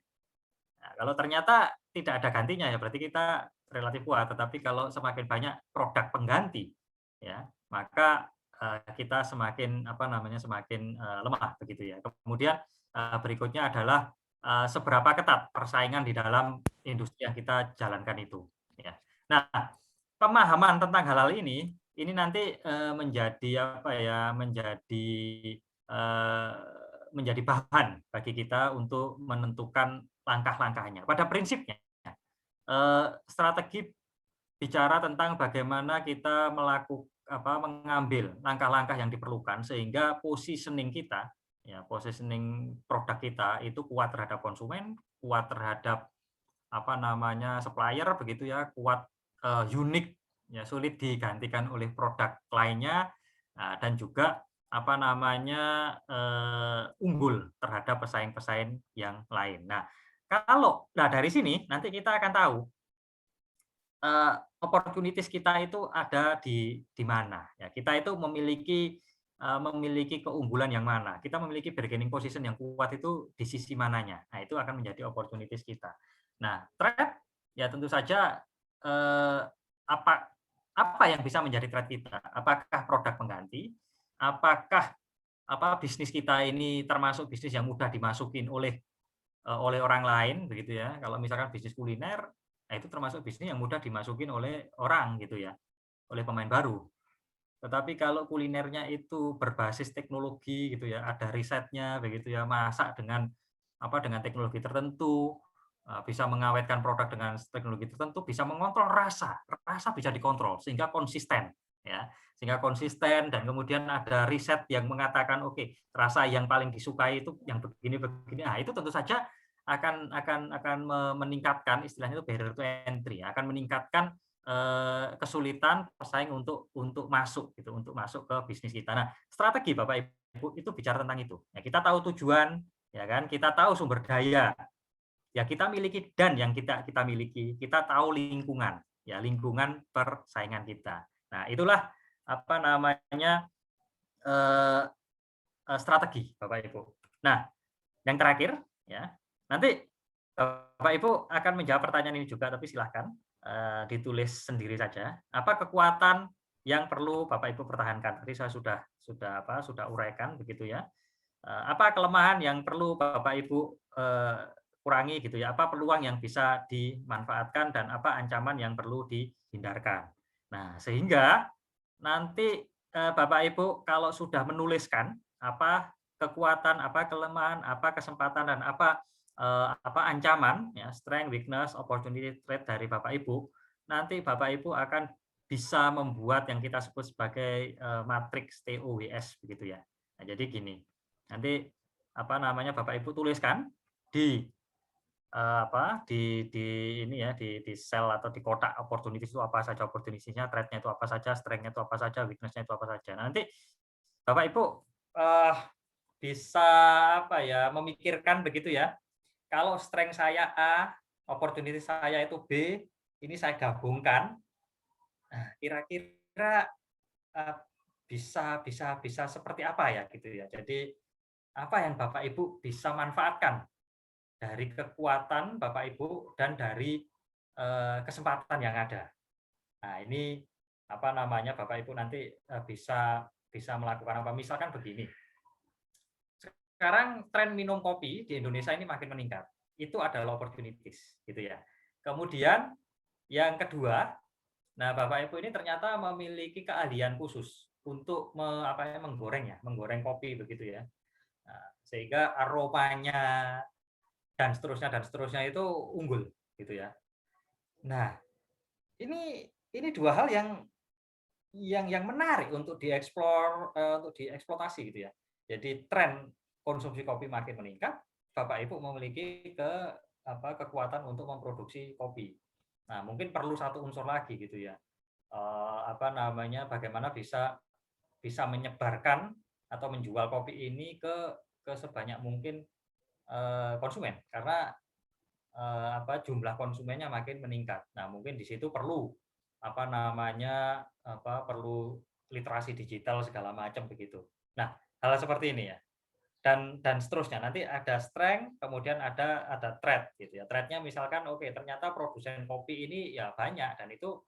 Nah, kalau ternyata tidak ada gantinya ya berarti kita relatif kuat. Tetapi kalau semakin banyak produk pengganti, ya maka kita semakin lemah begitu ya. Kemudian berikutnya adalah seberapa ketat persaingan di dalam industri yang kita jalankan itu ya. Nah, pemahaman tentang hal ini nanti menjadi menjadi bahan bagi kita untuk menentukan langkah-langkahnya. Pada prinsipnya strategi bicara tentang bagaimana kita mengambil langkah-langkah yang diperlukan sehingga positioning kita, ya positioning produk kita itu kuat terhadap konsumen, kuat terhadap apa namanya supplier begitu ya, kuat, unik ya, sulit digantikan oleh produk lainnya, dan juga apa namanya unggul terhadap pesaing-pesaing yang lain. Nah, dari sini nanti kita akan tahu opportunities kita itu ada di mana ya. Kita itu memiliki keunggulan yang mana, kita memiliki bargaining position yang kuat itu di sisi mananya. Nah, itu akan menjadi opportunities kita. Nah, threat ya tentu saja apa yang bisa menjadi threat kita? Apakah produk pengganti? Apakah bisnis kita ini termasuk bisnis yang mudah dimasukin oleh orang lain begitu ya? Kalau misalkan bisnis kuliner, nah itu termasuk bisnis yang mudah dimasukin oleh orang gitu ya, oleh pemain baru. Tetapi kalau kulinernya itu berbasis teknologi gitu ya, ada risetnya begitu ya, masak dengan teknologi tertentu, bisa mengawetkan produk dengan teknologi tertentu, bisa mengontrol rasa bisa dikontrol sehingga konsisten ya, dan kemudian ada riset yang mengatakan oke, rasa yang paling disukai itu yang begini. Nah, itu tentu saja akan meningkatkan, istilahnya itu barrier to entry, akan meningkatkan kesulitan pesaing untuk masuk gitu, untuk masuk ke bisnis kita. Nah, strategi Bapak Ibu itu bicara tentang itu. Ya, kita tahu tujuan, ya kan? Kita tahu sumber daya, ya kita miliki, dan yang kita miliki, kita tahu lingkungan, ya lingkungan persaingan kita. Nah, itulah apa namanya strategi Bapak Ibu. Nah, yang terakhir ya. Nanti Bapak Ibu akan menjawab pertanyaan ini juga, tapi silahkan ditulis sendiri saja. Apa kekuatan yang perlu Bapak Ibu pertahankan? Tadi saya sudah uraikan begitu ya. Apa kelemahan yang perlu Bapak Ibu kurangi gitu ya? Apa peluang yang bisa dimanfaatkan dan apa ancaman yang perlu dihindarkan? Nah, sehingga nanti Bapak Ibu kalau sudah menuliskan apa kekuatan, apa kelemahan, apa kesempatan, dan apa ancaman ya, strength, weakness, opportunity, threat dari Bapak Ibu, nanti Bapak Ibu akan bisa membuat yang kita sebut sebagai matriks TOWS begitu ya. Nah, jadi gini, nanti apa namanya Bapak Ibu tuliskan di ini ya, di sel atau di kotak opportunities itu apa saja opportunitiesnya, threat-nya itu apa saja, strength-nya itu apa saja, weakness-nya itu apa saja. Nanti Bapak Ibu bisa memikirkan begitu ya. Kalau strength saya A, opportunity saya itu B, ini saya gabungkan, nah, kira-kira bisa seperti apa ya gitu ya. Jadi apa yang Bapak Ibu bisa manfaatkan dari kekuatan Bapak Ibu dan dari kesempatan yang ada. Nah, ini apa namanya Bapak Ibu nanti bisa melakukan apa? Misalkan begini. Sekarang tren minum kopi di Indonesia ini makin meningkat. Itu adalah opportunities, gitu ya. Kemudian yang kedua, nah Bapak Ibu ini ternyata memiliki keahlian khusus untuk menggoreng kopi begitu ya. Nah, sehingga aromanya dan seterusnya itu unggul, gitu ya. Nah, ini dua hal yang menarik untuk dieksplor, untuk dieksploitasi gitu ya. Jadi tren konsumsi kopi makin meningkat, Bapak Ibu memiliki kekuatan untuk memproduksi kopi. Nah, mungkin perlu satu unsur lagi gitu ya. Bagaimana bisa menyebarkan atau menjual kopi ini ke sebanyak mungkin konsumen, karena jumlah konsumennya makin meningkat. Nah, mungkin di situ perlu perlu literasi digital segala macam begitu. Nah, hal seperti ini ya. Dan seterusnya, nanti ada strength, kemudian ada threat gitu ya. Threat-nya misalkan ternyata produsen kopi ini ya banyak, dan itu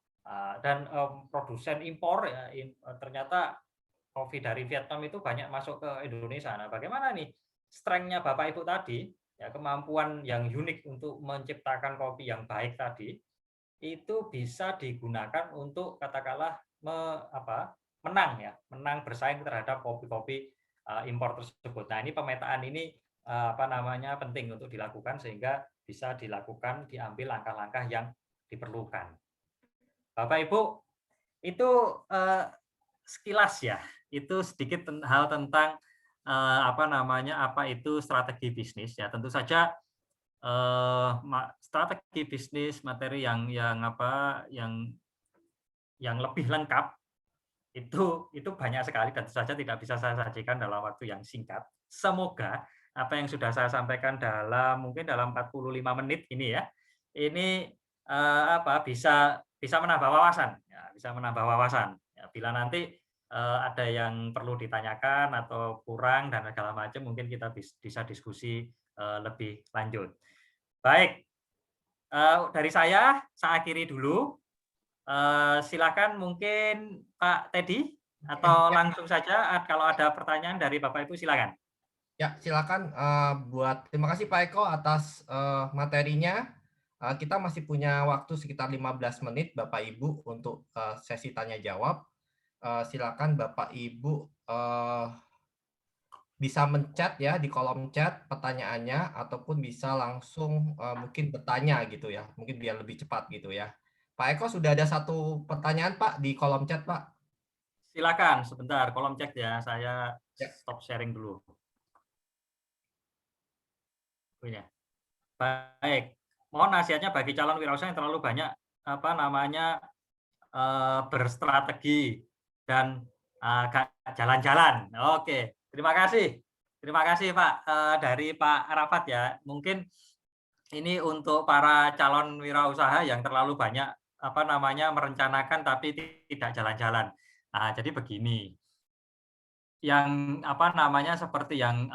produsen impor ya, ternyata kopi dari Vietnam itu banyak masuk ke Indonesia. Nah, bagaimana nih strength-nya Bapak Ibu tadi ya, kemampuan yang unik untuk menciptakan kopi yang baik tadi itu bisa digunakan untuk katakanlah menang bersaing terhadap kopi-kopi impor tersebut. Nah, ini pemetaan ini penting untuk dilakukan sehingga bisa diambil langkah-langkah yang diperlukan. Bapak Ibu, itu sekilas ya, itu sedikit hal tentang apa itu strategi bisnis ya. Tentu saja strategi bisnis, materi yang lebih lengkap itu banyak sekali dan tentu saja tidak bisa saya sajikan dalam waktu yang singkat. Semoga apa yang sudah saya sampaikan mungkin dalam 45 menit ini ya, ini bisa menambah wawasan, ya, bisa menambah wawasan. Ya, bila nanti ada yang perlu ditanyakan atau kurang dan segala macam, mungkin kita bisa diskusi lebih lanjut. Baik, dari saya akhiri dulu. Silakan mungkin Pak Teddy atau langsung saja kalau ada pertanyaan dari Bapak Ibu silakan. Ya, silakan. Terima kasih Pak Eko atas materinya. Kita masih punya waktu sekitar 15 menit Bapak Ibu untuk sesi tanya jawab. Silakan Bapak Ibu bisa menchat ya di kolom chat pertanyaannya ataupun bisa langsung mungkin bertanya gitu ya. Mungkin biar lebih cepat gitu ya. Pak Eko sudah ada satu pertanyaan Pak di kolom chat Pak. Silakan sebentar kolom chat ya. Saya stop sharing dulu. Ya. Baik, mohon nasihatnya bagi calon wirausaha yang terlalu banyak berstrategi dan jalan-jalan. Oke, terima kasih Pak dari Pak Arafat ya. Mungkin ini untuk para calon wirausaha yang terlalu banyak merencanakan tapi tidak jalan-jalan. Nah, jadi begini, yang seperti yang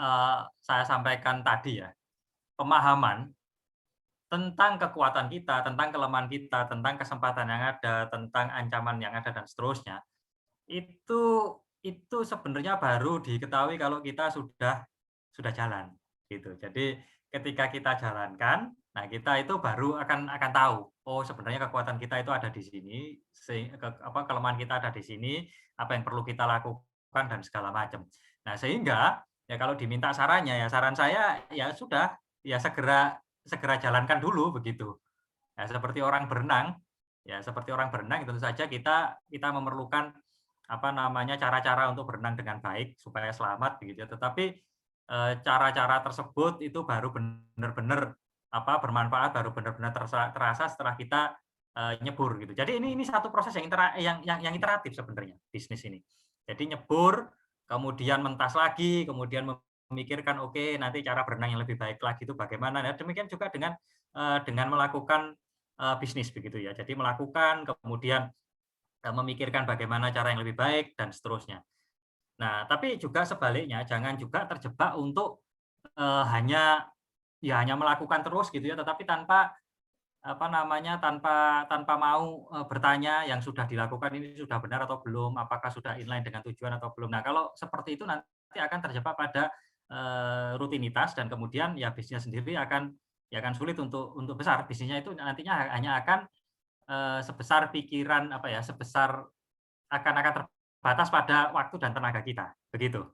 saya sampaikan tadi ya. Pemahaman tentang kekuatan kita, tentang kelemahan kita, tentang kesempatan yang ada, tentang ancaman yang ada dan seterusnya, itu sebenarnya baru diketahui kalau kita sudah jalan, gitu. Jadi ketika kita jalankan, nah kita itu baru akan tahu, oh sebenarnya kekuatan kita itu ada di sini, kelemahan kita ada di sini, apa yang perlu kita lakukan dan segala macam. Nah sehingga ya kalau diminta sarannya ya saran saya ya sudah. Ya segera jalankan dulu begitu. Ya, seperti orang berenang, tentu saja kita memerlukan cara-cara untuk berenang dengan baik supaya selamat begitu. Tetapi cara-cara tersebut itu baru benar-benar bermanfaat, baru benar-benar terasa setelah kita nyebur gitu. Jadi ini satu proses yang iteratif sebenarnya bisnis ini. Jadi nyebur, kemudian mentas lagi, kemudian memikirkan oke, nanti cara berenang yang lebih baik lagi itu bagaimana. Nah, demikian juga dengan melakukan bisnis begitu ya. Jadi melakukan kemudian memikirkan bagaimana cara yang lebih baik dan seterusnya. Nah, tapi juga sebaliknya jangan juga terjebak untuk hanya melakukan terus gitu ya, tetapi tanpa tanpa mau bertanya yang sudah dilakukan ini sudah benar atau belum, apakah sudah inline dengan tujuan atau belum. Nah, kalau seperti itu nanti akan terjebak pada rutinitas dan kemudian ya bisnisnya sendiri akan sulit untuk besar. Bisnisnya itu nantinya hanya akan sebesar pikiran sebesar akan terbatas pada waktu dan tenaga kita. Begitu.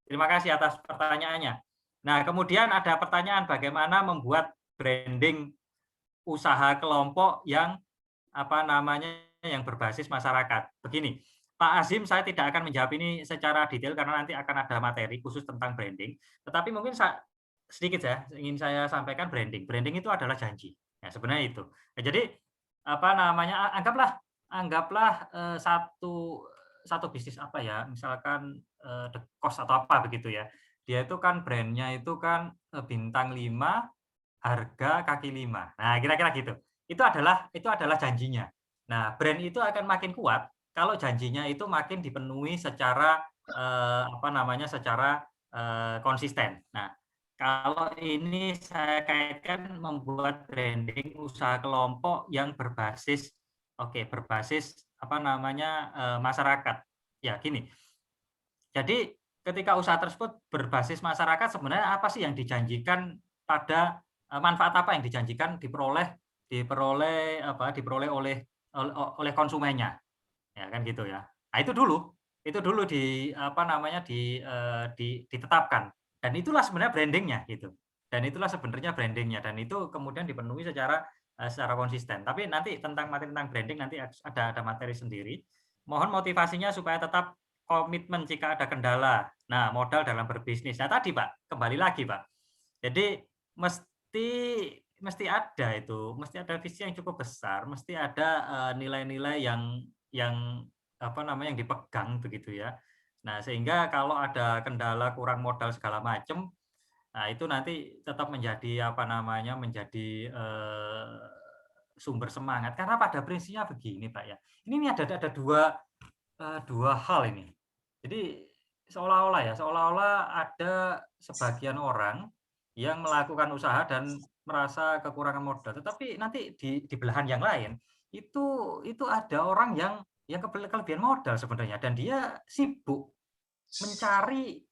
Terima kasih atas pertanyaannya. Nah, kemudian ada pertanyaan bagaimana membuat branding usaha kelompok yang yang berbasis masyarakat. Begini, Pak Azim, saya tidak akan menjawab ini secara detail karena nanti akan ada materi khusus tentang branding. Tetapi mungkin sedikit ya ingin saya sampaikan branding. Branding itu adalah janji. Ya, sebenarnya itu. Ya, jadi anggaplah satu bisnis misalkan The Cost atau apa begitu ya. Dia itu kan brandnya itu kan bintang 5, harga kaki 5. Nah, kira-kira gitu. Itu adalah janjinya. Nah, brand itu akan makin kuat kalau janjinya itu makin dipenuhi secara konsisten. Nah, kalau ini saya kaitkan membuat branding usaha kelompok yang berbasis masyarakat. Ya, gini. Jadi ketika usaha tersebut berbasis masyarakat, sebenarnya apa sih yang dijanjikan pada manfaat apa yang dijanjikan diperoleh oleh konsumennya. Ya kan gitu ya. Nah, itu dulu ditetapkan dan itulah sebenarnya brandingnya gitu. Dan itulah sebenarnya brandingnya dan itu kemudian dipenuhi secara konsisten. Tapi nanti tentang branding nanti ada materi sendiri. Mohon motivasinya supaya tetap komitmen jika ada kendala. Nah, modal dalam berbisnis. Nah, tadi Pak, kembali lagi Pak. Jadi mesti mesti ada itu, mesti ada visi yang cukup besar, mesti ada nilai-nilai yang apa namanya yang dipegang begitu ya. Nah, sehingga kalau ada kendala kurang modal segala macam, nah itu nanti tetap menjadi apa namanya menjadi sumber semangat. Karena pada prinsipnya begini, Pak ya. Ini ada dua hal ini. Jadi seolah-olah ada sebagian orang yang melakukan usaha dan merasa kekurangan modal, tetapi nanti di belahan yang lain itu ada orang yang kelebihan modal sebenarnya, dan dia sibuk mencari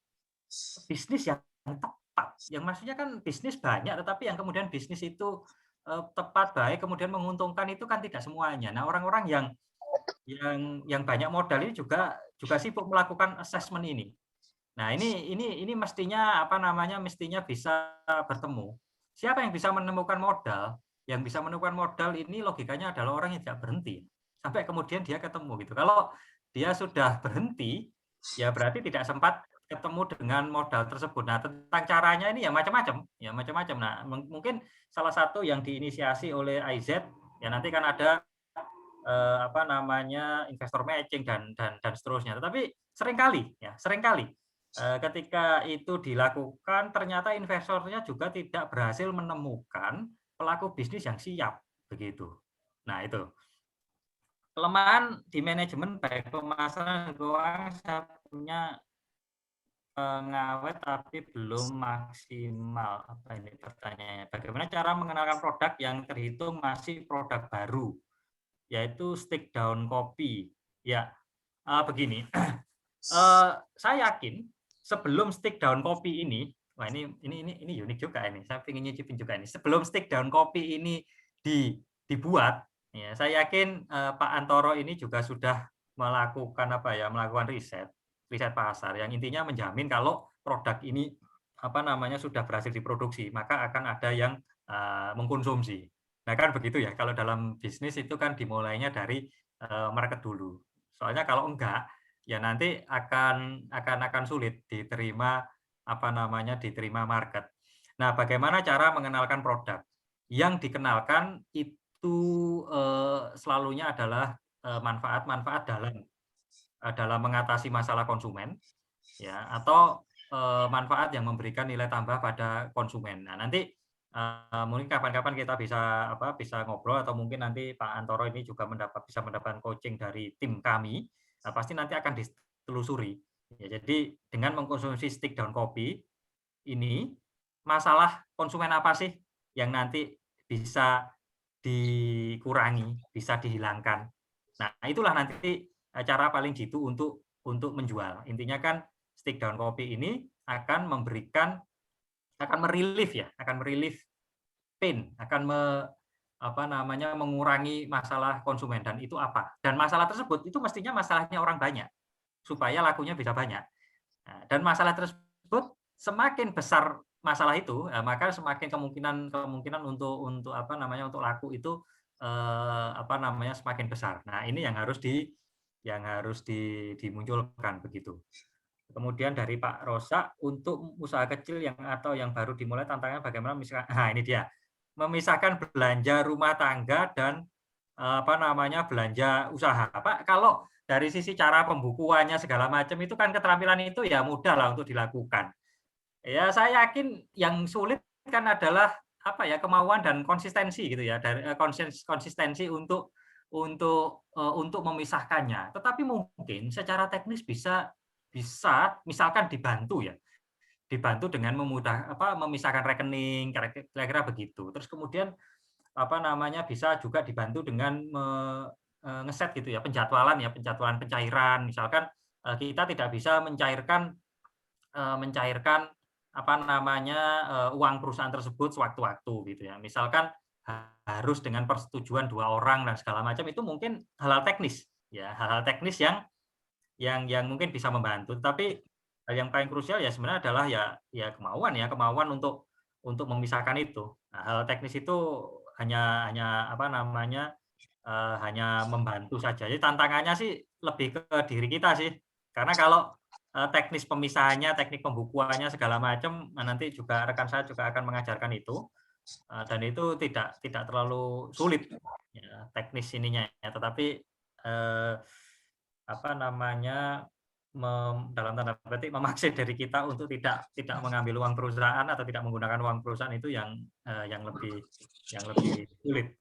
bisnis yang tepat, yang maksudnya kan bisnis banyak, tetapi yang kemudian bisnis itu tepat, baik, kemudian menguntungkan itu kan tidak semuanya. Nah, orang-orang yang banyak modal ini juga sibuk melakukan assessment ini. Nah, ini mestinya apa namanya mestinya bisa bertemu. Siapa yang bisa menemukan modal? Yang bisa menemukan modal ini logikanya adalah orang yang tidak berhenti sampai kemudian dia ketemu gitu. Kalau dia sudah berhenti, ya berarti tidak sempat ketemu dengan modal tersebut. Nah, tentang caranya ini ya macam-macam. Nah, mungkin salah satu yang diinisiasi oleh AIZ ya nanti kan ada apa namanya investor matching dan seterusnya. Tetapi seringkali ketika itu dilakukan ternyata investornya juga tidak berhasil menemukan pelaku bisnis yang siap begitu. Nah, itu kelemahan di manajemen baik pemasaran dan keuangan. Saya punya pengawet tapi belum maksimal. Apa ini pertanyaannya? Bagaimana cara mengenalkan produk yang terhitung masih produk baru, yaitu stick down kopi? Ya, begini. Saya yakin sebelum stick down kopi ini, wah ini unik juga ini. Saya ingin nyicipin juga ini. Sebelum stick down kopi ini dibuat, ya, saya yakin Pak Antoro ini juga sudah melakukan melakukan riset pasar yang intinya menjamin kalau produk ini apa namanya sudah berhasil diproduksi, maka akan ada yang mengkonsumsi. Nah, kan begitu ya. Kalau dalam bisnis itu kan dimulainya dari market dulu. Soalnya kalau enggak, ya nanti akan sulit diterima diterima market. Nah, bagaimana cara mengenalkan produk? Yang dikenalkan itu selalunya adalah manfaat-manfaat dalam mengatasi masalah konsumen, ya, atau manfaat yang memberikan nilai tambah pada konsumen. Nah, nanti mungkin kapan-kapan kita bisa ngobrol, atau mungkin nanti Pak Antoro ini juga bisa mendapatkan coaching dari tim kami. Nah, pasti nanti akan ditelusuri. Ya, jadi dengan mengkonsumsi stick down kopi ini, masalah konsumen apa sih yang nanti bisa dikurangi, bisa dihilangkan. Nah, itulah nanti cara paling jitu untuk menjual. Intinya kan stick down kopi ini akan merilis pain, akan mengurangi masalah konsumen. Dan itu apa? Dan masalah tersebut itu mestinya masalahnya orang banyak supaya lakunya bisa banyak. Nah, dan masalah tersebut semakin besar masalah itu, maka semakin kemungkinan untuk laku itu semakin besar. Nah, ini yang harus dimunculkan begitu. Kemudian dari Pak Rosa, untuk usaha kecil yang baru dimulai, tantangannya bagaimana memisahkan belanja rumah tangga dan belanja usaha. Pak, kalau dari sisi cara pembukuannya segala macam itu kan keterampilan itu ya mudah lah untuk dilakukan. Ya, saya yakin yang sulit kan adalah kemauan dan konsistensi gitu ya, dari konsistensi untuk memisahkannya. Tetapi mungkin secara teknis bisa misalkan dibantu dengan memisahkan rekening, kira-kira begitu. Terus kemudian bisa juga dibantu dengan ngeset gitu ya, penjadwalan pencairan. Misalkan kita tidak bisa mencairkan uang perusahaan tersebut sewaktu-waktu gitu ya. Misalkan harus dengan persetujuan 2 orang dan segala macam, itu mungkin hal-hal teknis yang mungkin bisa membantu. Tapi yang paling krusial ya sebenarnya adalah ya kemauan untuk memisahkan itu. Nah, hal teknis itu hanya membantu saja. Jadi tantangannya sih lebih ke diri kita sih. Karena kalau teknis pemisahannya, teknik pembukuannya segala macam, nanti juga rekan saya juga akan mengajarkan itu. Dan itu tidak terlalu sulit ya, teknis ininya ya, tetapi apa namanya dalam tanda petik memaksa dari kita untuk tidak mengambil uang perusahaan atau tidak menggunakan uang perusahaan itu yang lebih sulit.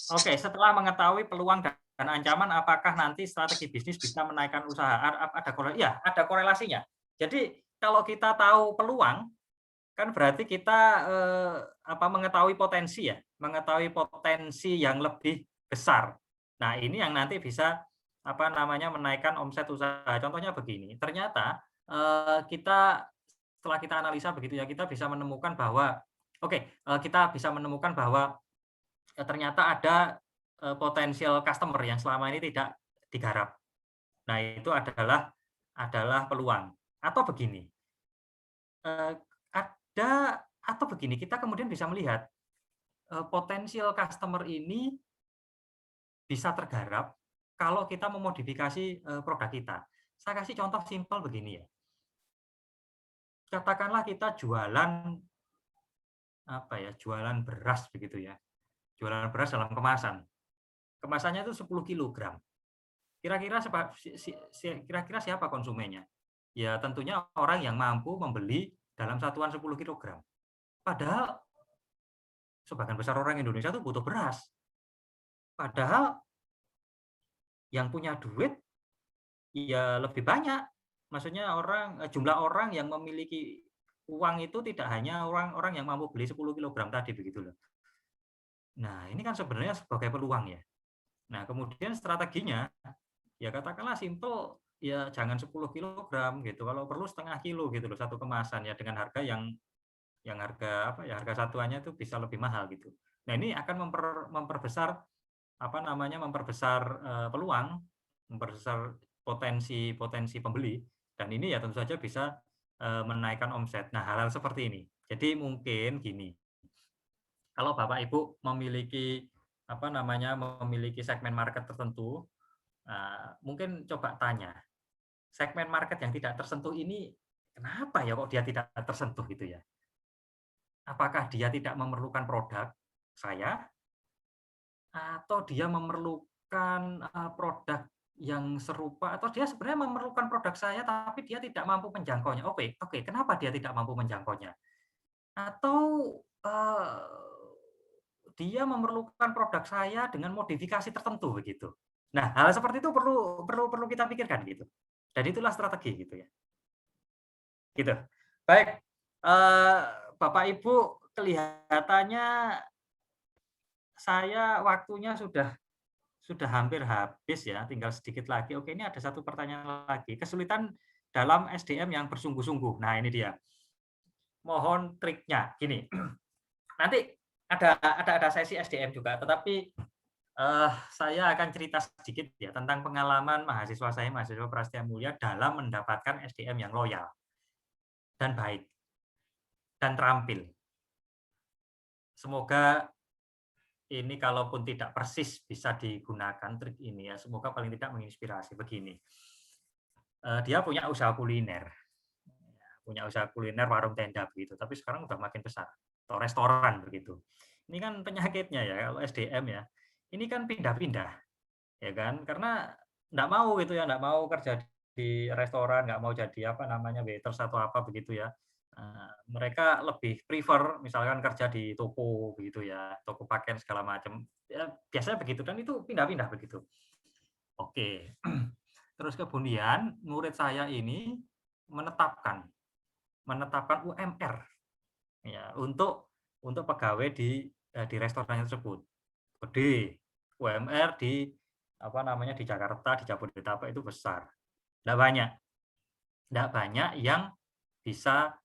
Oke, setelah mengetahui peluang dan ancaman, apakah nanti strategi bisnis bisa menaikkan usaha? Ada korelasi? Ya, ada korelasinya. Jadi kalau kita tahu peluang, kan berarti kita mengetahui potensi ya, mengetahui potensi yang lebih besar. Nah, ini yang nanti bisa menaikkan omset usaha. Contohnya begini, ternyata setelah kita analisa begitu ya, kita bisa menemukan bahwa kita bisa menemukan bahwa ternyata ada potensial customer yang selama ini tidak digarap. Nah, itu adalah peluang. Atau begini, kita kemudian bisa melihat potensial customer ini bisa tergarap kalau kita memodifikasi produk kita. Saya kasih contoh simpel begini ya. Katakanlah kita jualan jualan beras begitu ya. Jualan beras dalam kemasan. Kemasannya itu 10 kg. Kira-kira siapa konsumennya? Ya tentunya orang yang mampu membeli dalam satuan 10 kg. Padahal sebagian besar orang Indonesia itu butuh beras. Padahal yang punya duit ya lebih banyak. Maksudnya jumlah orang yang memiliki uang itu tidak hanya orang yang mampu beli 10 kg tadi begitu loh. Nah, ini kan sebenarnya sebagai peluang ya. Nah, kemudian strateginya ya katakanlah simple ya jangan 10 kg gitu. Kalau perlu setengah kilo gitu loh satu kemasan ya dengan harga yang harga satuannya itu bisa lebih mahal gitu. Nah, ini akan memperbesar peluang, memperbesar potensi pembeli dan ini ya tentu saja bisa menaikkan omset. Nah, hal-hal seperti ini. Jadi mungkin gini. Kalau Bapak Ibu memiliki memiliki segmen market tertentu, mungkin coba tanya, segmen market yang tidak tersentuh ini kenapa ya kok dia tidak tersentuh gitu ya? Apakah dia tidak memerlukan produk saya, atau dia memerlukan produk yang serupa, atau dia sebenarnya memerlukan produk saya tapi dia tidak mampu menjangkaunya? Oke, kenapa dia tidak mampu menjangkaunya? Atau dia memerlukan produk saya dengan modifikasi tertentu begitu. Nah, hal seperti itu perlu kita pikirkan gitu. Dan itulah strategi gitu ya. Gitu. Baik, Bapak Ibu, kelihatannya saya waktunya sudah hampir habis ya, tinggal sedikit lagi. Oke, ini ada satu pertanyaan lagi. Kesulitan dalam SDM yang bersungguh-sungguh. Nah, ini dia. Mohon triknya. Gini. Nanti ada sesi SDM juga, tetapi saya akan cerita sedikit ya tentang pengalaman mahasiswa Prasetya Mulia dalam mendapatkan SDM yang loyal dan baik dan terampil. Semoga ini kalaupun tidak persis bisa digunakan trik ini ya, semoga paling tidak menginspirasi. Begini, dia punya usaha kuliner, warung tenda begitu, tapi sekarang udah makin besar. Atau restoran begitu. Ini kan penyakitnya ya kalau SDM ya. Ini kan pindah-pindah, ya kan? Karena nggak mau gitu ya, nggak mau kerja di restoran, nggak mau jadi waiters atau apa begitu ya. Mereka lebih prefer misalkan kerja di toko begitu ya, toko pakaian segala macam. Ya, biasanya begitu dan itu pindah-pindah begitu. Oke. Terus kemudian murid saya ini menetapkan UMR. Ya, untuk pegawai di restoran tersebut gede, UMR di Jakarta, di Jabodetabek itu besar, tidak banyak yang bisa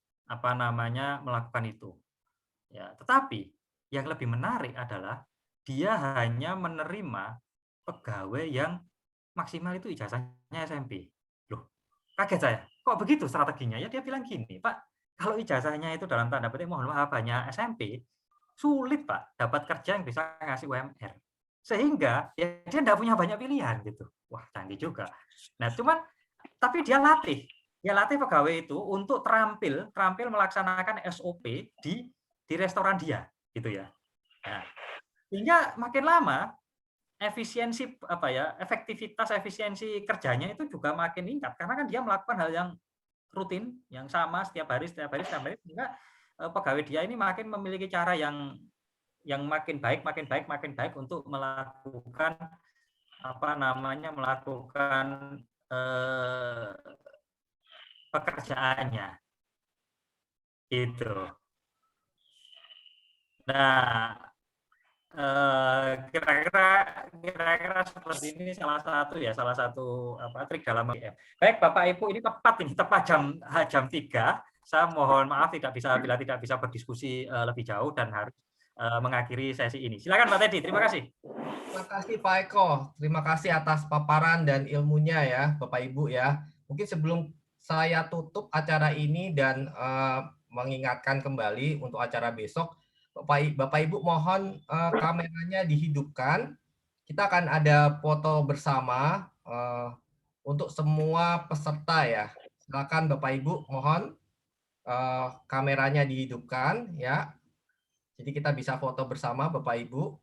melakukan itu ya. Tetapi yang lebih menarik adalah dia hanya menerima pegawai yang maksimal itu ijazahnya SMP. Loh, kaget saya, kok begitu strateginya ya? Dia bilang gini, Pak, kalau ijazahnya itu dalam tanda petik mohon maaf hanya SMP, sulit Pak dapat kerja yang bisa ngasih UMR. Sehingga ya dia tidak punya banyak pilihan gitu. Wah, canggih juga. Nah, tapi dia latih Ya latih pegawai itu untuk terampil melaksanakan SOP di restoran dia, gitu ya. Nah, sehingga makin lama efektivitas kerjanya itu juga makin meningkat karena kan dia melakukan hal yang rutin, yang sama setiap hari, sehingga pegawai dia ini makin memiliki cara yang makin baik untuk melakukan pekerjaannya. Itu. Nah, kira-kira seperti ini salah satu trik dalam MGM. Baik Bapak Ibu, ini tepat jam 3. Saya mohon maaf bila tidak bisa berdiskusi lebih jauh dan harus mengakhiri sesi ini. Silakan Pak Teddy, terima kasih. Terima kasih Pak Eko, terima kasih atas paparan dan ilmunya ya Bapak Ibu ya. Mungkin sebelum saya tutup acara ini dan mengingatkan kembali untuk acara besok, Bapak Ibu mohon kameranya dihidupkan. Kita akan ada foto bersama untuk semua peserta ya. Silakan Bapak Ibu mohon kameranya dihidupkan ya. Jadi kita bisa foto bersama Bapak Ibu.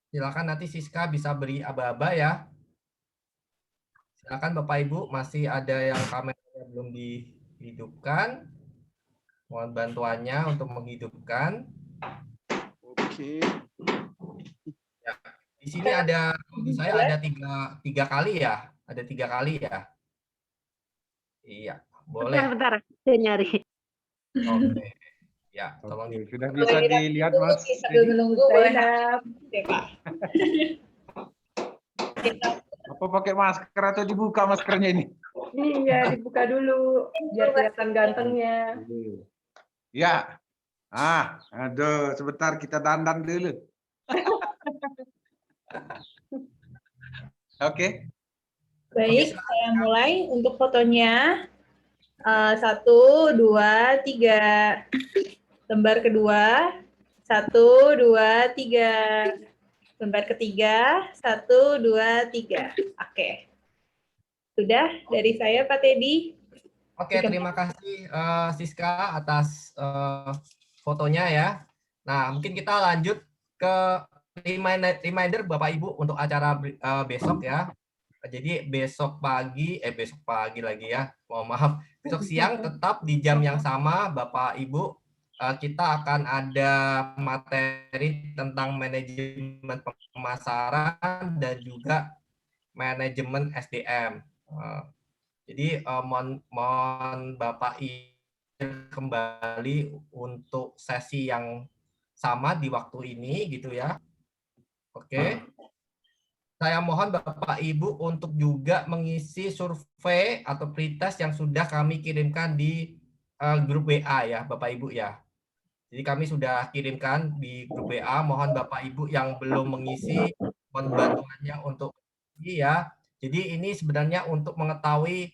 Silakan nanti Siska bisa beri aba-aba ya. Silakan Bapak Ibu, masih ada yang kameranya belum dihidupkan. Mohon bantuannya untuk menghidupkan. Oke. Ya, di sini ada, di saya ada tiga kali ya. Ada 3 kali ya. Iya, boleh. Bentar, saya nyari. Oke. Ya, tolong sudah bisa dilihat Mas. Sambil menunggu boleh. Oke, Pak. Apa pakai masker atau dibuka maskernya ini? Iya, dibuka dulu biar kelihatan gantengnya. Ya. Aduh, sebentar kita dandan dulu. Oke. Baik, saya mulai untuk fotonya. 1, 2, 3. Lembar kedua, 1, 2, 3. Lembar ketiga, 1, 2, 3. Oke. Sudah dari saya Pak Teddy. Oke, terima kasih Siska atas fotonya ya. Nah, mungkin kita lanjut ke reminder Bapak Ibu untuk acara besok ya. Jadi besok pagi lagi ya. Mohon maaf. Besok siang tetap di jam yang sama Bapak Ibu kita akan ada materi tentang manajemen pemasaran dan juga manajemen SDM. Jadi mohon Bapak Ibu kembali untuk sesi yang sama di waktu ini gitu ya. Oke. Saya mohon Bapak Ibu untuk juga mengisi survei atau pretest yang sudah kami kirimkan di grup WA ya Bapak Ibu ya. Jadi kami sudah kirimkan di grup WA, mohon Bapak Ibu yang belum mengisi, mohon bantuannya untuk ini ya. Jadi ini sebenarnya untuk mengetahui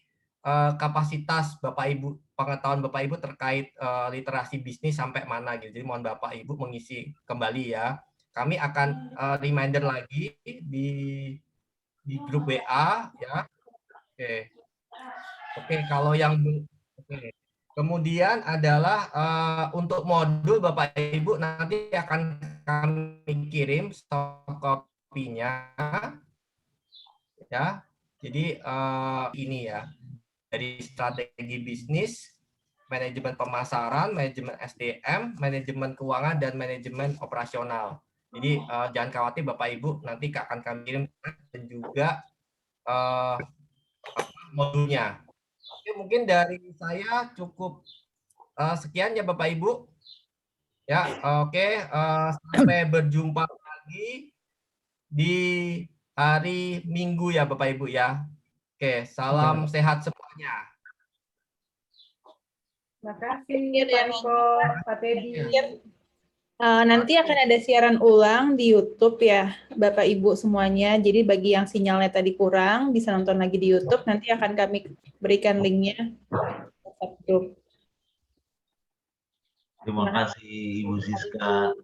kapasitas Bapak Ibu, pengetahuan Bapak Ibu terkait literasi bisnis sampai mana gitu. Jadi mohon Bapak Ibu mengisi kembali ya. Kami akan reminder lagi di grup WA ya. Oke, kalau yang kemudian adalah untuk modul Bapak Ibu nanti akan kami kirim stok kopinya ya. Jadi ini ya, dari strategi bisnis, manajemen pemasaran, manajemen SDM, manajemen keuangan dan manajemen operasional. Jadi jangan khawatir Bapak Ibu, nanti akan kami kirim dan juga modulnya. Oke, mungkin dari saya cukup sekian ya Bapak Ibu. Ya, oke. Sampai berjumpa lagi di hari Minggu ya Bapak Ibu ya. Oke, salam sehat semuanya. Terima kasih Pak Eko, Pak Teddy. Nanti akan ada siaran ulang di YouTube ya, Bapak Ibu semuanya. Jadi bagi yang sinyalnya tadi kurang, bisa nonton lagi di YouTube. Nanti akan kami berikan linknya. Terima kasih Ibu Siska.